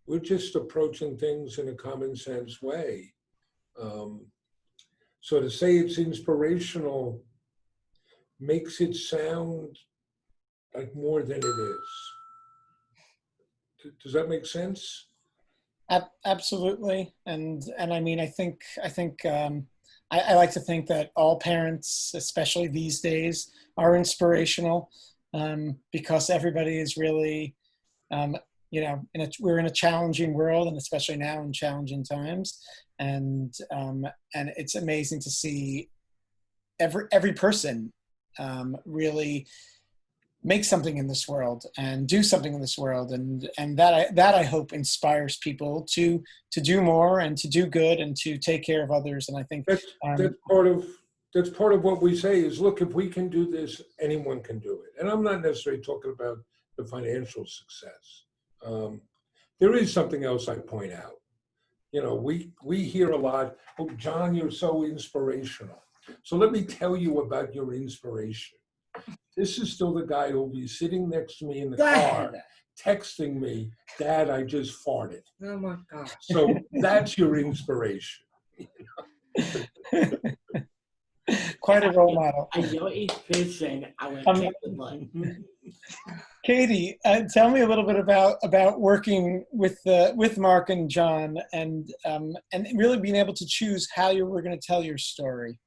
S10: We're just approaching things in a common sense way. So to say it's inspirational makes it sound like more than it is. Does that make sense?
S1: Absolutely, and I mean, I think I like to think that all parents, especially these days, are inspirational, because everybody is really, we're in a challenging world, and especially now in challenging times, and it's amazing to see every person really make something in this world and do something in this world, and that I hope inspires people to do more and to do good and to take care of others. And I think that's part of what we say is, look, if we can do this, anyone can do it. And I'm not necessarily talking about the financial success. There is something else I point out. We hear a lot, "Oh, John, you're so inspirational. So let me tell you about your inspiration."
S10: This is still the guy who'll be sitting next to me in the
S9: Go
S10: car,
S9: ahead.
S10: texting me, Dad, I just farted.
S9: Oh my God.
S10: So that's your inspiration.
S1: Quite a role model.
S9: I don't eat fish and I would kick the butt.
S1: Katie, tell me a little bit about working with Mark and John, and really being able to choose how you were going to tell your story.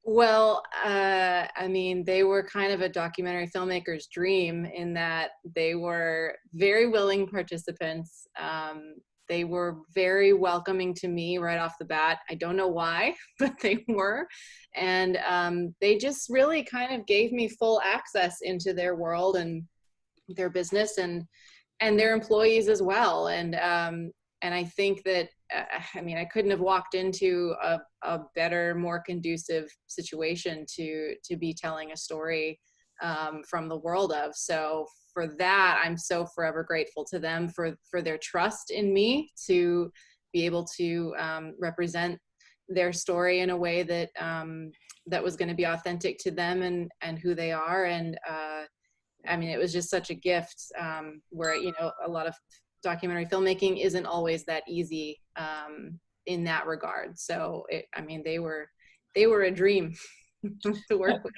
S8: Well, I mean, they were kind of a documentary filmmaker's dream in that they were very willing participants. They were very welcoming to me right off the bat. I don't know why, but they were. And they just really kind of gave me full access into their world and their business and their employees as well. And I think that, I mean, I couldn't have walked into a better, more conducive situation to be telling a story from the world of. So for that, I'm so forever grateful to them for their trust in me to be able to represent their story in a way that that was going to be authentic to them and who they are. And I mean, it was just such a gift where, you know, a lot of documentary filmmaking isn't always that easy in that regard. So I mean, they were a dream to work with.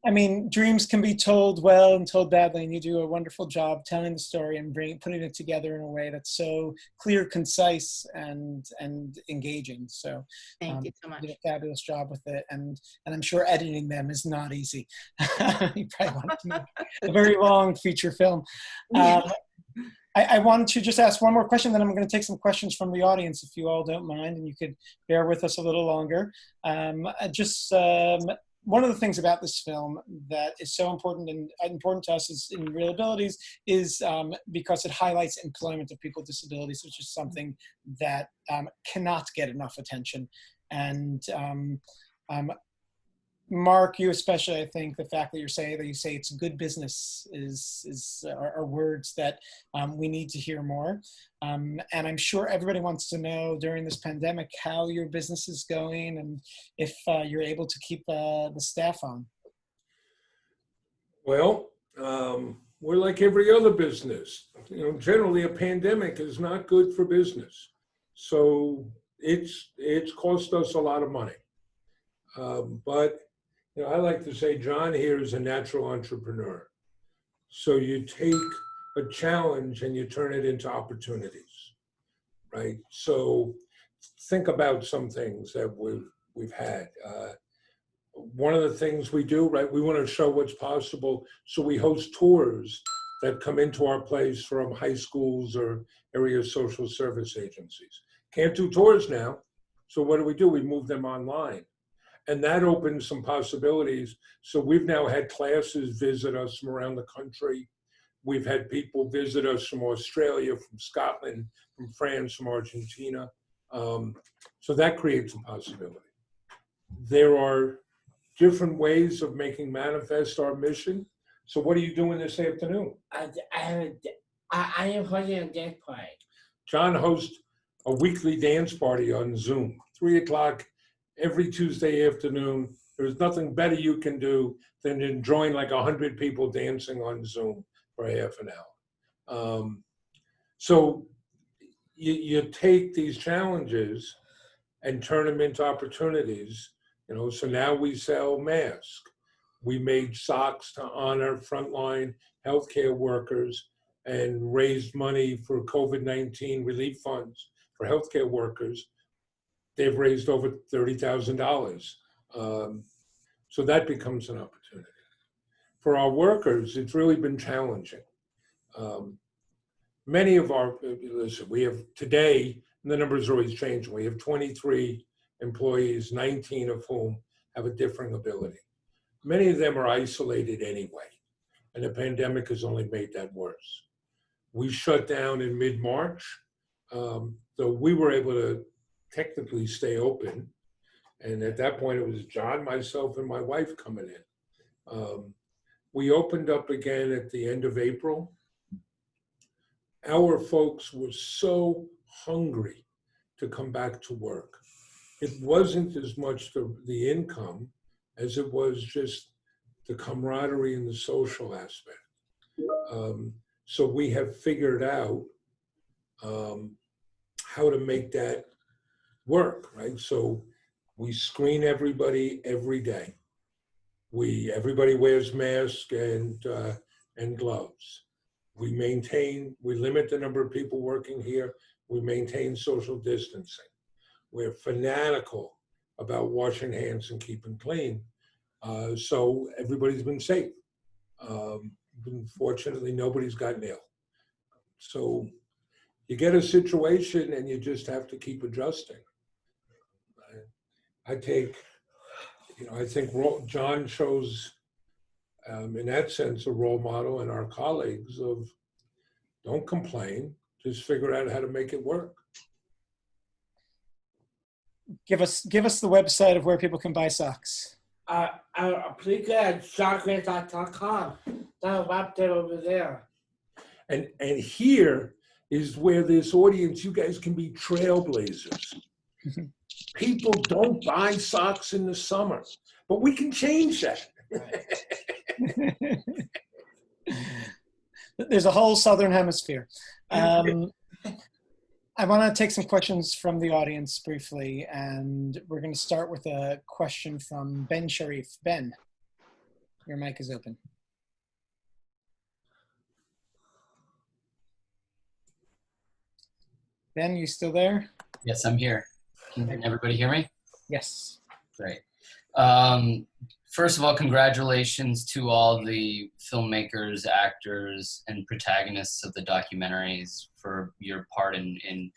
S1: I mean, dreams can be told well and told badly, and you do a wonderful job telling the story and putting it together in a way that's so clear, concise, and engaging. So
S8: thank you so much.
S1: You did a fabulous job with it, and I'm sure editing them is not easy. You probably want to make a very long feature film. I wanted to just ask one more question, then I'm going to take some questions from the audience, if you all don't mind, and you could bear with us a little longer. One of the things about this film that is so important to us is in Real Abilities is because it highlights employment of people with disabilities, which is something that cannot get enough attention. And Mark, you especially, I think the fact that you say it's good business are words that we need to hear more. And I'm sure everybody wants to know during this pandemic how your business is going and if you're able to keep the staff on.
S10: Well, we're like every other business. You know, generally a pandemic is not good for business. So it's cost us a lot of money. But you know, I like to say John here is a natural entrepreneur. So you take a challenge and you turn it into opportunities, right? So think about some things that we've had. One of the things we do, right, we want to show what's possible. So we host tours that come into our place from high schools or area social service agencies. Can't do tours now. So what do? We move them online. And that opens some possibilities. So we've now had classes visit us from around the country. We've had people visit us from Australia, from Scotland, from France, from Argentina. So that creates a possibility. There are different ways of making manifest our mission. So what are you doing this afternoon?
S9: I am hosting a dance party.
S10: John hosts a weekly dance party on Zoom, 3 o'clock every Tuesday afternoon. There's nothing better you can do than to join like 100 people dancing on Zoom for half an hour. So you take these challenges and turn them into opportunities. You know, so now we sell masks. We made socks to honor frontline healthcare workers and raised money for COVID-19 relief funds for healthcare workers. They've raised over $30,000. So that becomes an opportunity. For our workers, it's really been challenging. Many of our, listen, we have today, and the numbers are always changing, we have 23 employees, 19 of whom have a differing ability. Many of them are isolated anyway, and the pandemic has only made that worse. We shut down in mid-March, though we were able to technically stay open. And at that point, it was John, myself, and my wife coming in. We opened up again at the end of April. Our folks were so hungry to come back to work. It wasn't as much the income as it was just the camaraderie and the social aspect. So we have figured out how to make that work, right? So we screen everybody every day. Everybody wears masks and gloves. We limit the number of people working here. We maintain social distancing. We're fanatical about washing hands and keeping clean. So everybody's been safe. Fortunately, nobody's gotten ill. So you get a situation and you just have to keep adjusting. I think John shows, in that sense, a role model, and our colleagues of don't complain, just figure out how to make it work.
S1: Give us the website of where people can buy socks.
S9: Please go at socks.com. That up there over there.
S10: And here is where this audience, you guys can be trailblazers. People don't buy socks in the summer, but we can change that.
S1: There's a whole Southern Hemisphere. I want to take some questions from the audience briefly, and we're going to start with a question from Ben Sharif. Ben, your mic is open. Ben, you still there?
S12: Yes, I'm here. Can everybody hear me?
S1: Yes.
S12: Great. First of all, congratulations to all the filmmakers, actors, and protagonists of the documentaries for your part in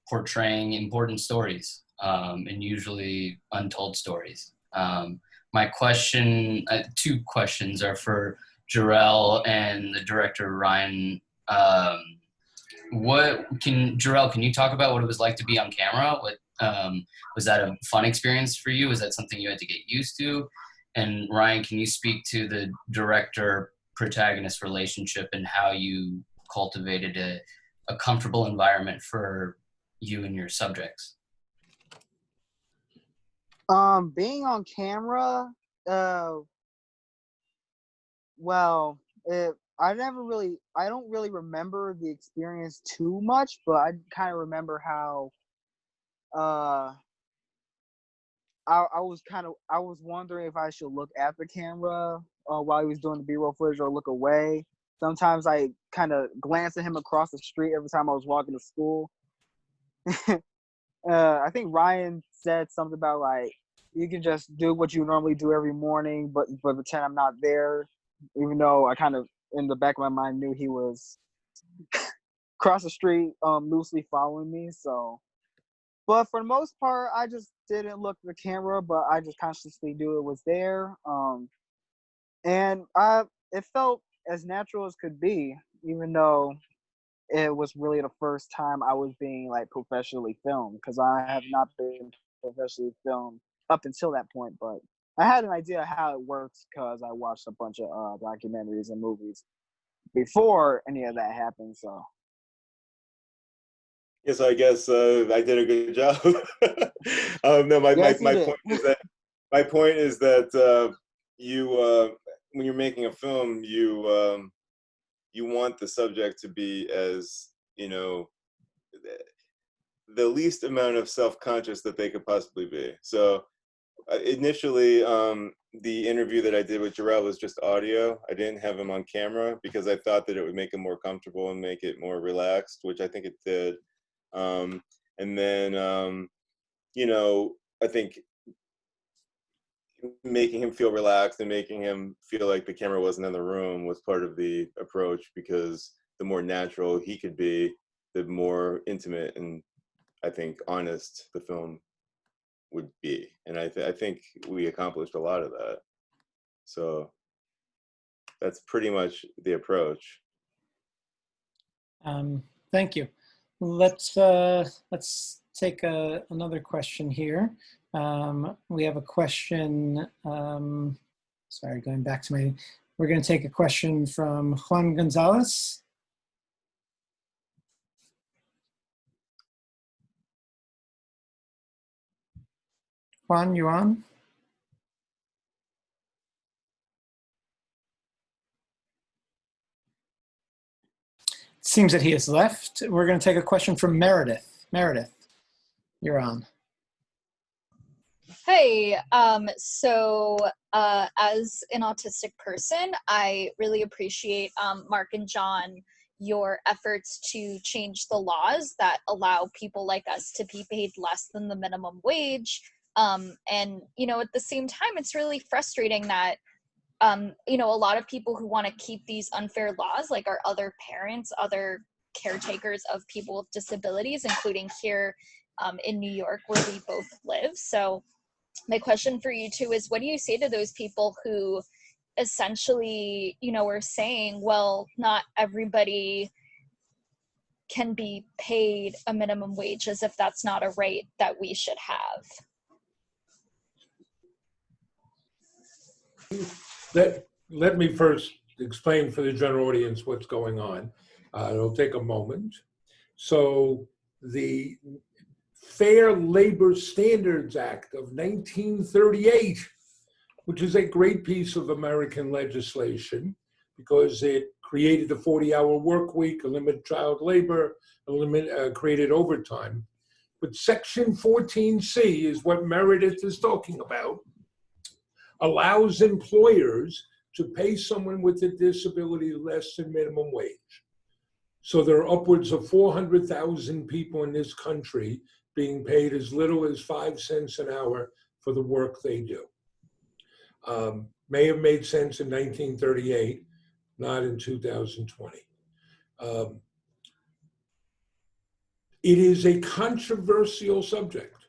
S12: portraying important stories, and usually untold stories. My question, two questions are for Jarrell and the director, Ryan. Jarrell, can you talk about what it was like to be on camera? Was that a fun experience for you? Was that something you had to get used to? And Ryan, can you speak to the director-protagonist relationship and how you cultivated a comfortable environment for you and your subjects?
S7: Being on camera, well, I don't really remember the experience too much, but I kind of remember how I was wondering if I should look at the camera while he was doing the B-roll footage or look away. Sometimes I kind of glanced at him across the street every time I was walking to school. I think Ryan said something about like, you can just do what you normally do every morning, but pretend I'm not there, even though I kind of, in the back of my mind, knew he was across the street, loosely following me. So, but for the most part, I just didn't look at the camera, but I just consciously knew it was there. And it felt as natural as could be, even though it was really the first time I was being like professionally filmed, because I have not been professionally filmed up until that point. But I had an idea how it works because I watched a bunch of documentaries and movies before any of that happened. So.
S6: Yes, I guess I did a good job. No, my point is that you when you're making a film, you want the subject to be as, the least amount of self-conscious that they could possibly be. So initially, the interview that I did with Jarrell was just audio. I didn't have him on camera because I thought that it would make him more comfortable and make it more relaxed, which I think it did. And then, I think making him feel relaxed and making him feel like the camera wasn't in the room was part of the approach, because the more natural he could be, the more intimate and, I think, honest the film would be. And I think we accomplished a lot of that. So that's pretty much the approach.
S1: Thank you. Let's take another question here. We have a question. Sorry, going back to we're going to take a question from Juan Gonzalez. Juan, you on? seems that he has left. We're going to take a question from Meredith. Meredith, you're on.
S13: Hey, as an autistic person, I really appreciate Mark and John, your efforts to change the laws that allow people like us to be paid less than the minimum wage. And, you know, at the same time, it's really frustrating that, you know, a lot of people who want to keep these unfair laws, like our other parents, other caretakers of people with disabilities, including here in New York where we both live. So my question for you two is, what do you say to those people who essentially, you know, are saying, well, not everybody can be paid a minimum wage, as if that's not a right that we should have?
S10: Let me first explain for the general audience what's going on. It'll take a moment. So the Fair Labor Standards Act of 1938, which is a great piece of American legislation because it created a 40-hour work week, eliminated child labor, created overtime. But Section 14C is what Meredith is talking about, allows employers to pay someone with a disability less than minimum wage. So there are upwards of 400,000 people in this country being paid as little as 5 cents an hour for the work they do. May have made sense in 1938, not in 2020. It is a controversial subject.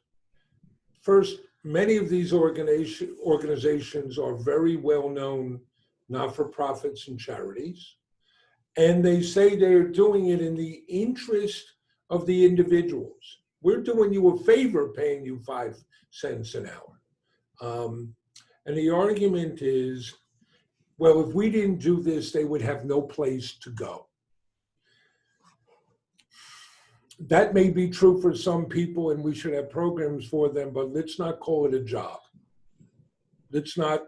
S10: First, many of these organizations are very well-known not-for-profits and charities, and they say they're doing it in the interest of the individuals. We're doing you a favor paying you 5 cents an hour. And the argument is, well, if we didn't do this, they would have no place to go. That may be true for some people, and we should have programs for them, but let's not call it a job. Let's not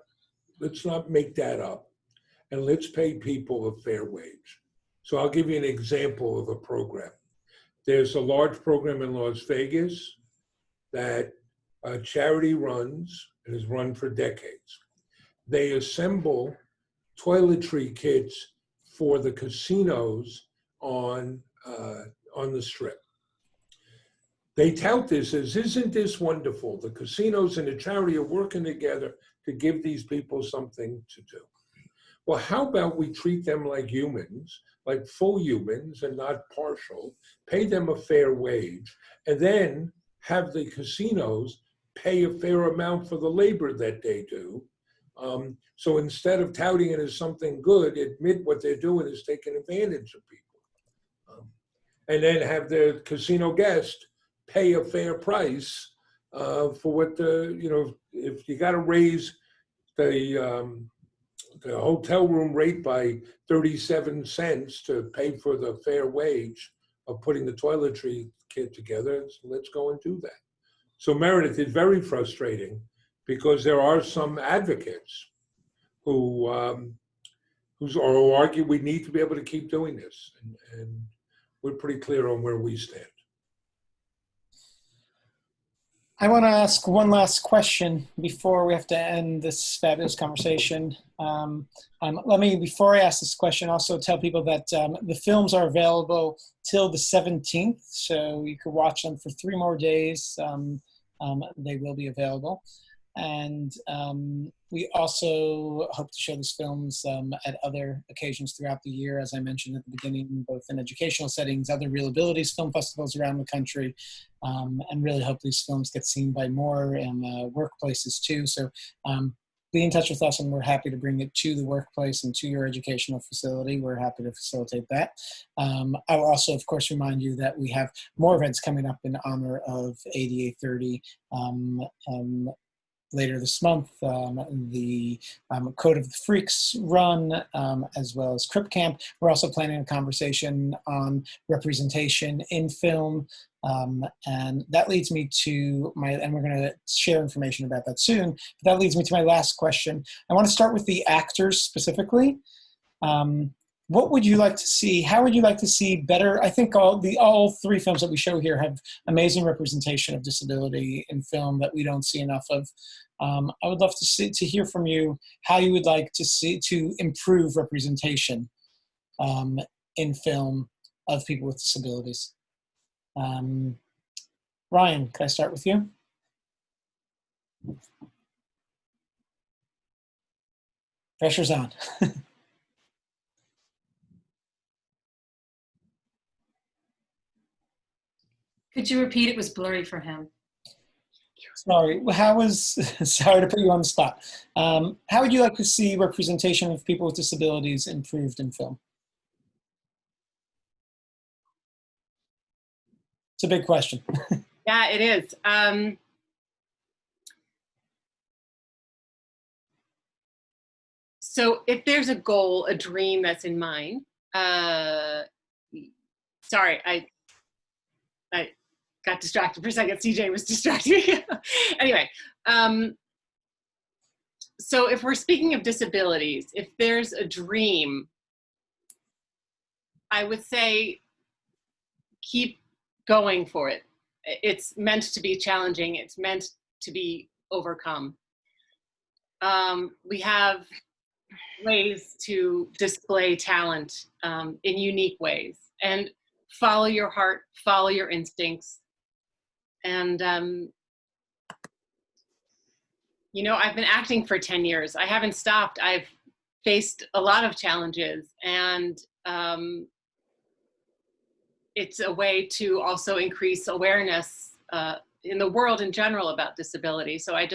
S10: make that up, and let's pay people a fair wage. So I'll give you an example of a program. There's a large program in Las Vegas that a charity runs and has run for decades. They assemble toiletry kits for the casinos on the Strip. They tout this as, isn't this wonderful? The casinos and the charity are working together to give these people something to do. Well, how about we treat them like humans, like full humans and not partial, pay them a fair wage, and then have the casinos pay a fair amount for the labor that they do. So instead of touting it as something good, admit what they're doing is taking advantage of people. And then have the casino guest pay a fair price for what if you got to raise the hotel room rate by 37 cents to pay for the fair wage of putting the toiletry kit together, so let's go and do that. So Meredith, it's very frustrating because there are some advocates who argue we need to be able to keep doing this, and we're pretty clear on where we stand.
S1: I want to ask one last question before we have to end this fabulous conversation. Let me, before I ask this question, also tell people that the films are available till the 17th, so you can watch them for 3 more days. They will be available. And we also hope to show these films at other occasions throughout the year, as I mentioned at the beginning, both in educational settings, other Real Abilities film festivals around the country, and really hope these films get seen by more and workplaces too. So be in touch with us, and we're happy to bring it to the workplace and to your educational facility. We're happy to facilitate that. I will also, of course, remind you that we have more events coming up in honor of ADA 30 later this month, the Code of the Freaks run, as well as Crip Camp. We're also planning a conversation on representation in film, and that leads me to and we're going to share information about that soon, but that leads me to my last question. I want to start with the actors specifically. what would you like to see? How would you like to see better? I think all three films that we show here have amazing representation of disability in film that we don't see enough of. I would love to hear from you how you would like to improve representation in film of people with disabilities. Ryan, can I start with you? Pressure's on.
S2: Could you repeat? It was blurry for him.
S1: Sorry, sorry to put you on the spot. How would you like to see representation of people with disabilities improved in film? It's a big question.
S5: Yeah, it is. So if there's a goal, a dream that's in mind, sorry, I got distracted for a second. CJ was distracting me. Anyway, so if we're speaking of disabilities, if there's a dream, I would say keep going for it. It's meant to be challenging. It's meant to be overcome. We have ways to display talent in unique ways, and follow your heart, follow your instincts. And you know, I've been acting for 10 years. I haven't stopped. I've faced a lot of challenges, and it's a way to also increase awareness in the world in general about disability. So I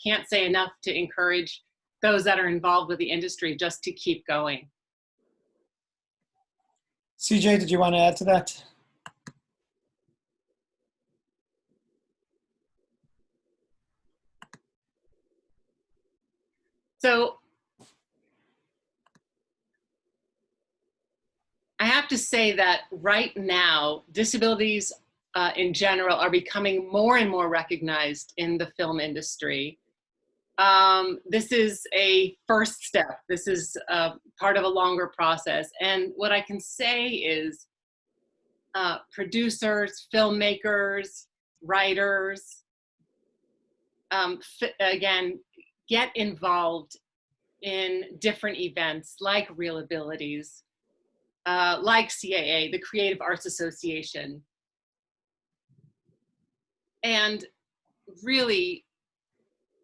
S5: can't say enough to encourage those that are involved with the industry just to keep going.
S1: CJ, did you want to add to that?
S5: So I have to say that right now, disabilities in general are becoming more and more recognized in the film industry. This is a first step. This is part of a longer process. And what I can say is producers, filmmakers, writers, again, get involved in different events like Real Abilities, like CAA, the Creative Arts Association, and really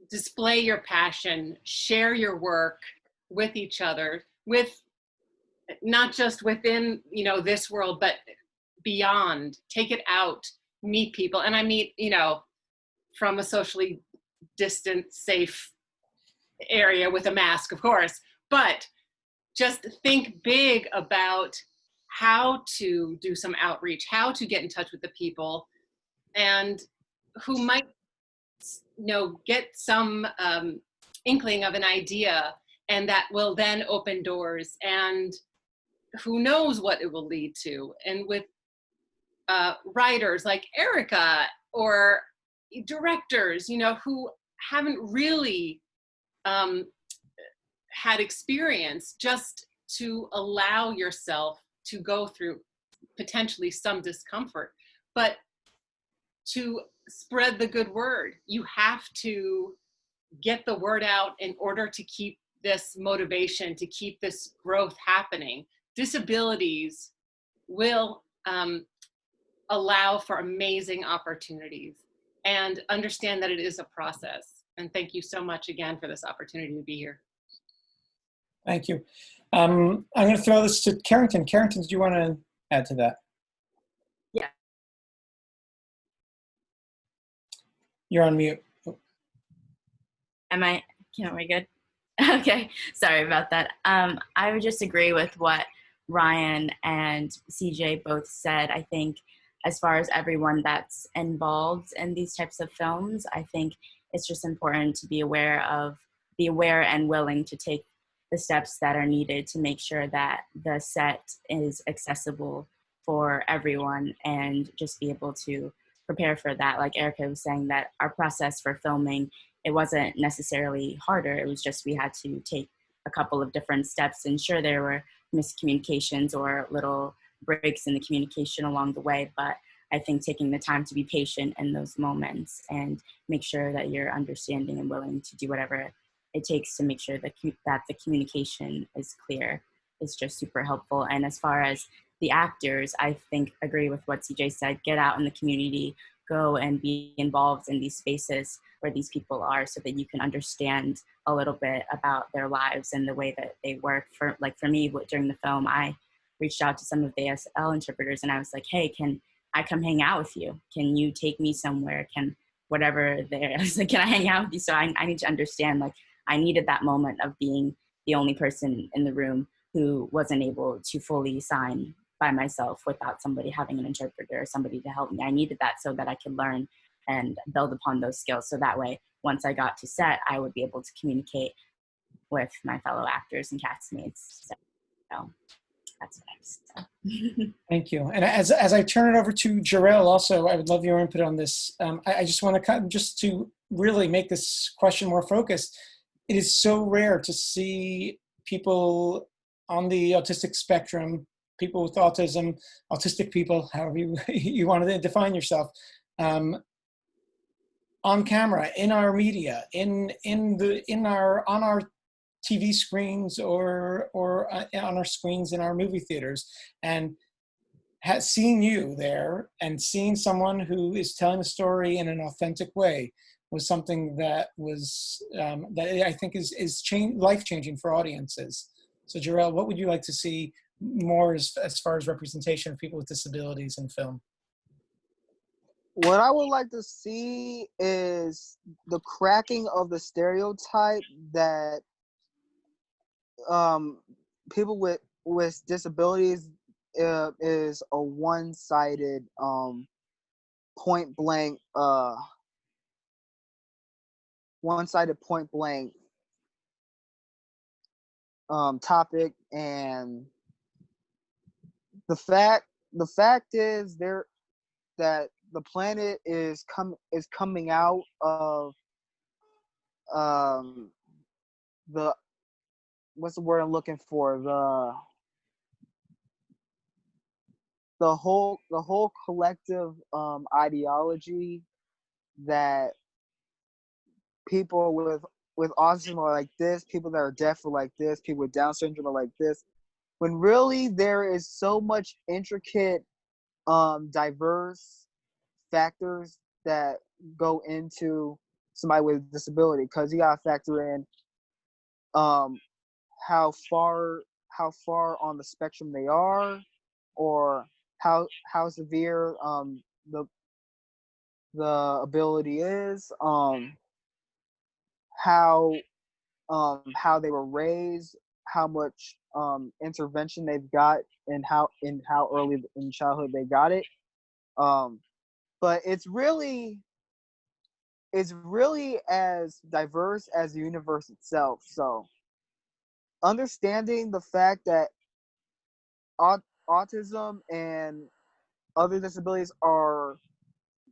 S5: display your passion, share your work with each other, with not just within, you know, this world, but beyond. Take it out, meet people. And I meet, you know, from a socially distant, safe area with a mask, of course, but just think big about how to do some outreach, how to get in touch with the people, and who might, you know, get some inkling of an idea, and that will then open doors, and who knows what it will lead to. And with writers like Erica, or directors, you know, who haven't really had experience, just to allow yourself to go through potentially some discomfort, but to spread the good word. You have to get the word out in order to keep this motivation, to keep this growth happening. Disabilities will allow for amazing opportunities, and understand that it is a process. And thank you so much again for this opportunity to be here.
S1: Thank you. I'm going to throw this to Carrington. Carrington, do you want to add to that?
S4: Yeah.
S1: You're on mute.
S4: Am I good? Okay, sorry about that. I would just agree with what Ryan and CJ both said. I think as far as everyone that's involved in these types of films, I think it's just important to be aware and willing to take the steps that are needed to make sure that the set is accessible for everyone, and just be able to prepare for that. Like Erica was saying, that our process for filming, it wasn't necessarily harder. It was just we had to take a couple of different steps, ensure there were miscommunications or little breaks in the communication along the way. But I think taking the time to be patient in those moments and make sure that you're understanding and willing to do whatever it takes to make sure that the communication is clear is just super helpful. And as far as the actors, I think agree with what CJ said. Get out in the community, go and be involved in these spaces where these people are, so that you can understand a little bit about their lives and the way that they work. For me, during the film, I reached out to some of the ASL interpreters and I was like, hey, can I come hang out with you? Can you take me somewhere? Whatever there. I was like, can I hang out with you? So I need to understand, like, I needed that moment of being the only person in the room who wasn't able to fully sign by myself without somebody having an interpreter or somebody to help me. I needed that so that I could learn and build upon those skills. So that way, once I got to set, I would be able to communicate with my fellow actors and castmates. So that's what I was.
S1: Thank you. And as I turn it over to Jarrell, also, I would love your input on this. I just want to just to really make this question more focused. It is so rare to see people on the autistic spectrum, people with autism, autistic people, however you want to define yourself, on camera, in our media, on our TV screens or on our screens in our movie theaters, and seeing you there and seeing someone who is telling a story in an authentic way was something that was that I think is life-changing for audiences. So Jarrell, what would you like to see more as far as representation of people with disabilities in film?
S7: What I would like to see is the cracking of the stereotype that people with disabilities is a one-sided point blank topic. And the fact is that the planet is coming out of the, what's the word I'm looking for, the whole collective ideology that people with autism are like this, people that are deaf are like this, people with Down syndrome are like this, when really there is so much intricate diverse factors that go into somebody with a disability, because you gotta factor in how far on the spectrum they are, or how severe the ability is, how they were raised, how much intervention they've got, and how early in childhood they got it. But it's really as diverse as the universe itself. So understanding the fact that autism and other disabilities are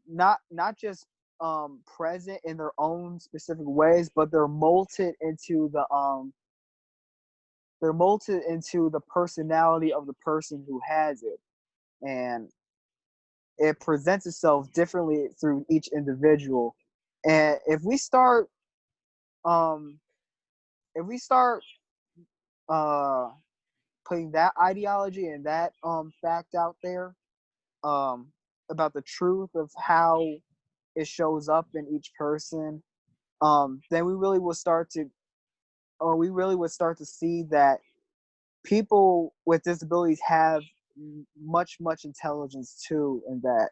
S7: not just present in their own specific ways, but they're molded into the personality of the person who has it, and it presents itself differently through each individual. And if we start putting that ideology and that fact out there about the truth of how it shows up in each person, then we really would start to see that people with disabilities have much intelligence too, and that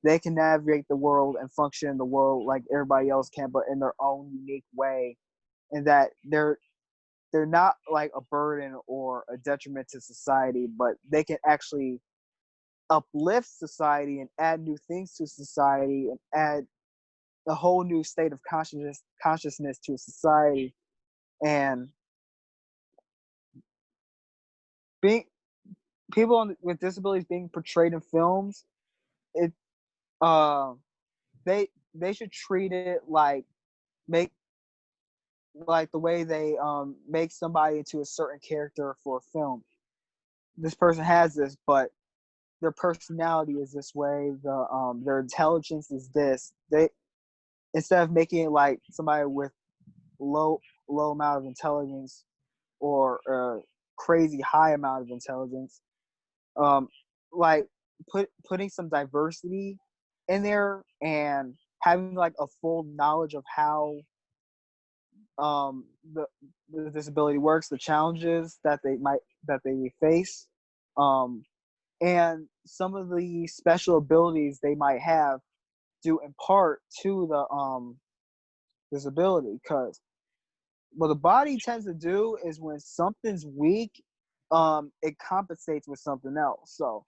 S7: they can navigate the world and function in the world like everybody else can, but in their own unique way, and that they're not like a burden or a detriment to society, but they can actually uplift society and add new things to society and add a whole new state of consciousness to society. And being people with disabilities being portrayed in films, it they should treat it like the way they make somebody into a certain character for a film. this person has this, but their personality is this way. Their intelligence is this. They, instead of making it like somebody with low amount of intelligence or a crazy high amount of intelligence, like putting some diversity in there and having like a full knowledge of how the disability works, the challenges that they face, and some of the special abilities they might have due in part to the disability. Because what the body tends to do is when something's weak, it compensates with something else. So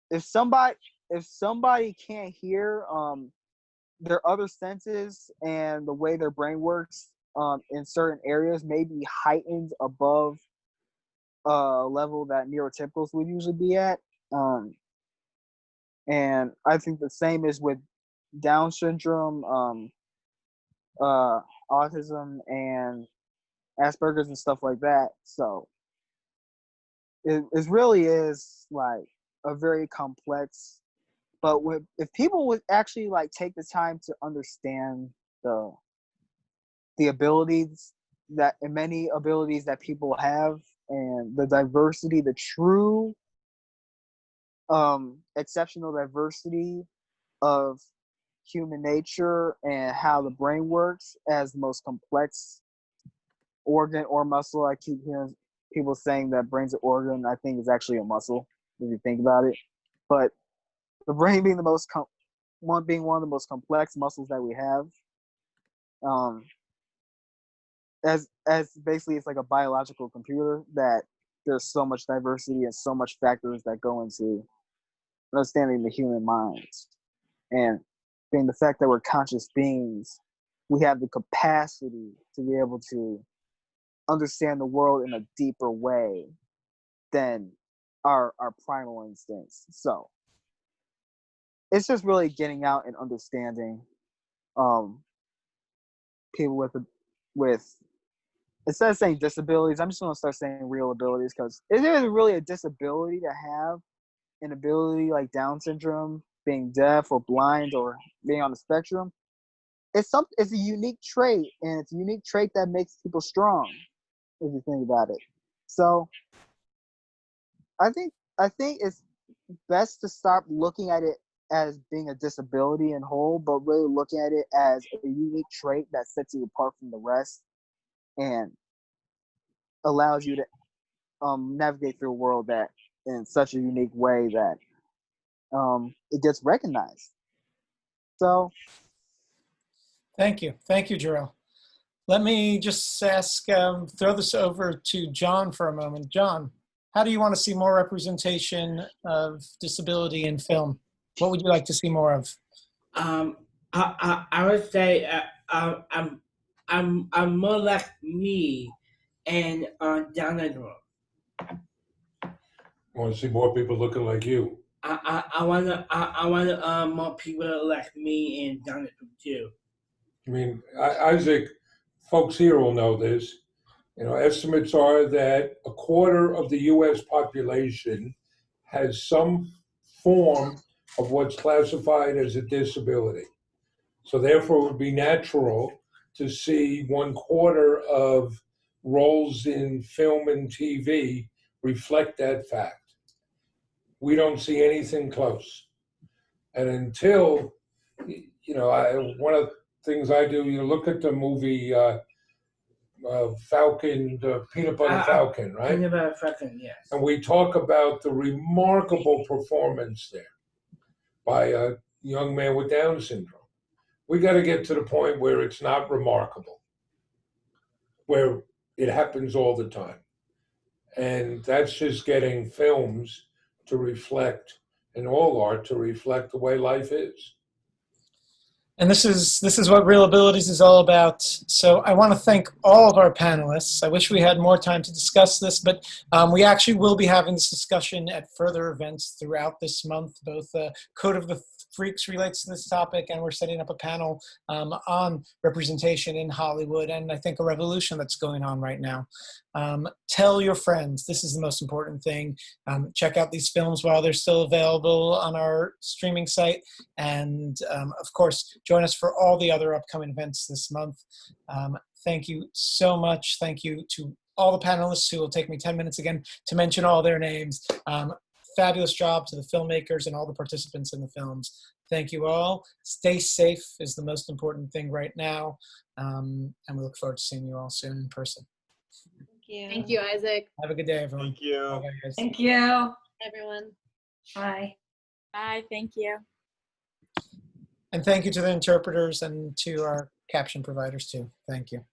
S7: if somebody can't hear, their other senses and the way their brain works in certain areas may be heightened above level that neurotypicals would usually be at. And I think the same is with Down syndrome, autism, and Asperger's and stuff like that. So it really is like a very complex. But if people would actually like take the time to understand the abilities that, and many abilities that people have, and the diversity, the true exceptional diversity of human nature and how the brain works as the most complex organ or muscle. I keep hearing people saying that brain's an organ. I think it's actually a muscle if you think about it. But the brain being one of the most complex muscles that we have, as basically it's like a biological computer, that there's so much diversity and so much factors that go into understanding the human mind. And being the fact that we're conscious beings, we have the capacity to be able to understand the world in a deeper way than our primal instincts. So it's just really getting out and understanding people with instead of saying disabilities, I'm just going to start saying real abilities, because it isn't really a disability to have an ability like Down syndrome, being deaf or blind or being on the spectrum. It's a unique trait, and it's a unique trait that makes people strong, if you think about it. So I think it's best to stop looking at it as being a disability in whole, but really looking at it as a unique trait that sets you apart from the rest and allows you to navigate through a world that in such a unique way that it gets recognized. So
S1: thank you, Jarrell. Let me just ask, throw this over to John for a moment. John, how do you want to see more representation of disability in film? What would you like to see more of?
S9: I would say I'm more like me and Down syndrome.
S10: I want to see more people looking like you.
S9: I want more people like me and Down syndrome too.
S10: I mean, Isaac, folks here will know this. You know, estimates are that a quarter of the U.S. population has some form of what's classified as a disability. So therefore, it would be natural to see 1/4 of roles in film and TV reflect that fact. We don't see anything close. And until, you know, one of the things I do, you look at the movie Falcon, the Peanut Butter Falcon, right?
S9: Peanut Butter Falcon, yes.
S10: And we talk about the remarkable performance there by a young man with Down syndrome. We got to get to the point where it's not remarkable, where it happens all the time. And that's just getting films to reflect, and all art to reflect the way life is.
S1: And this is what Real Abilities is all about. So I want to thank all of our panelists. I wish we had more time to discuss this, but we actually will be having this discussion at further events throughout this month. Both Code of the Freaks relates to this topic, and we're setting up a panel on representation in Hollywood, and I think a revolution that's going on right now. Tell your friends. This is the most important thing. Check out these films while they're still available on our streaming site, and of course, join us for all the other upcoming events this month. Thank you so much. Thank you to all the panelists who will take me 10 minutes again to mention all their names. Fabulous job to the filmmakers and all the participants in the films. Thank you all. Stay safe is the most important thing right now. And we look forward to seeing you all soon in person.
S3: Thank you.
S8: Thank you, Isaac.
S1: Have a good day, everyone.
S6: Thank you.
S1: Bye, guys.
S2: Thank you.
S3: Everyone.
S2: Bye.
S4: Bye. Thank you.
S1: And thank you to the interpreters and to our caption providers too. Thank you.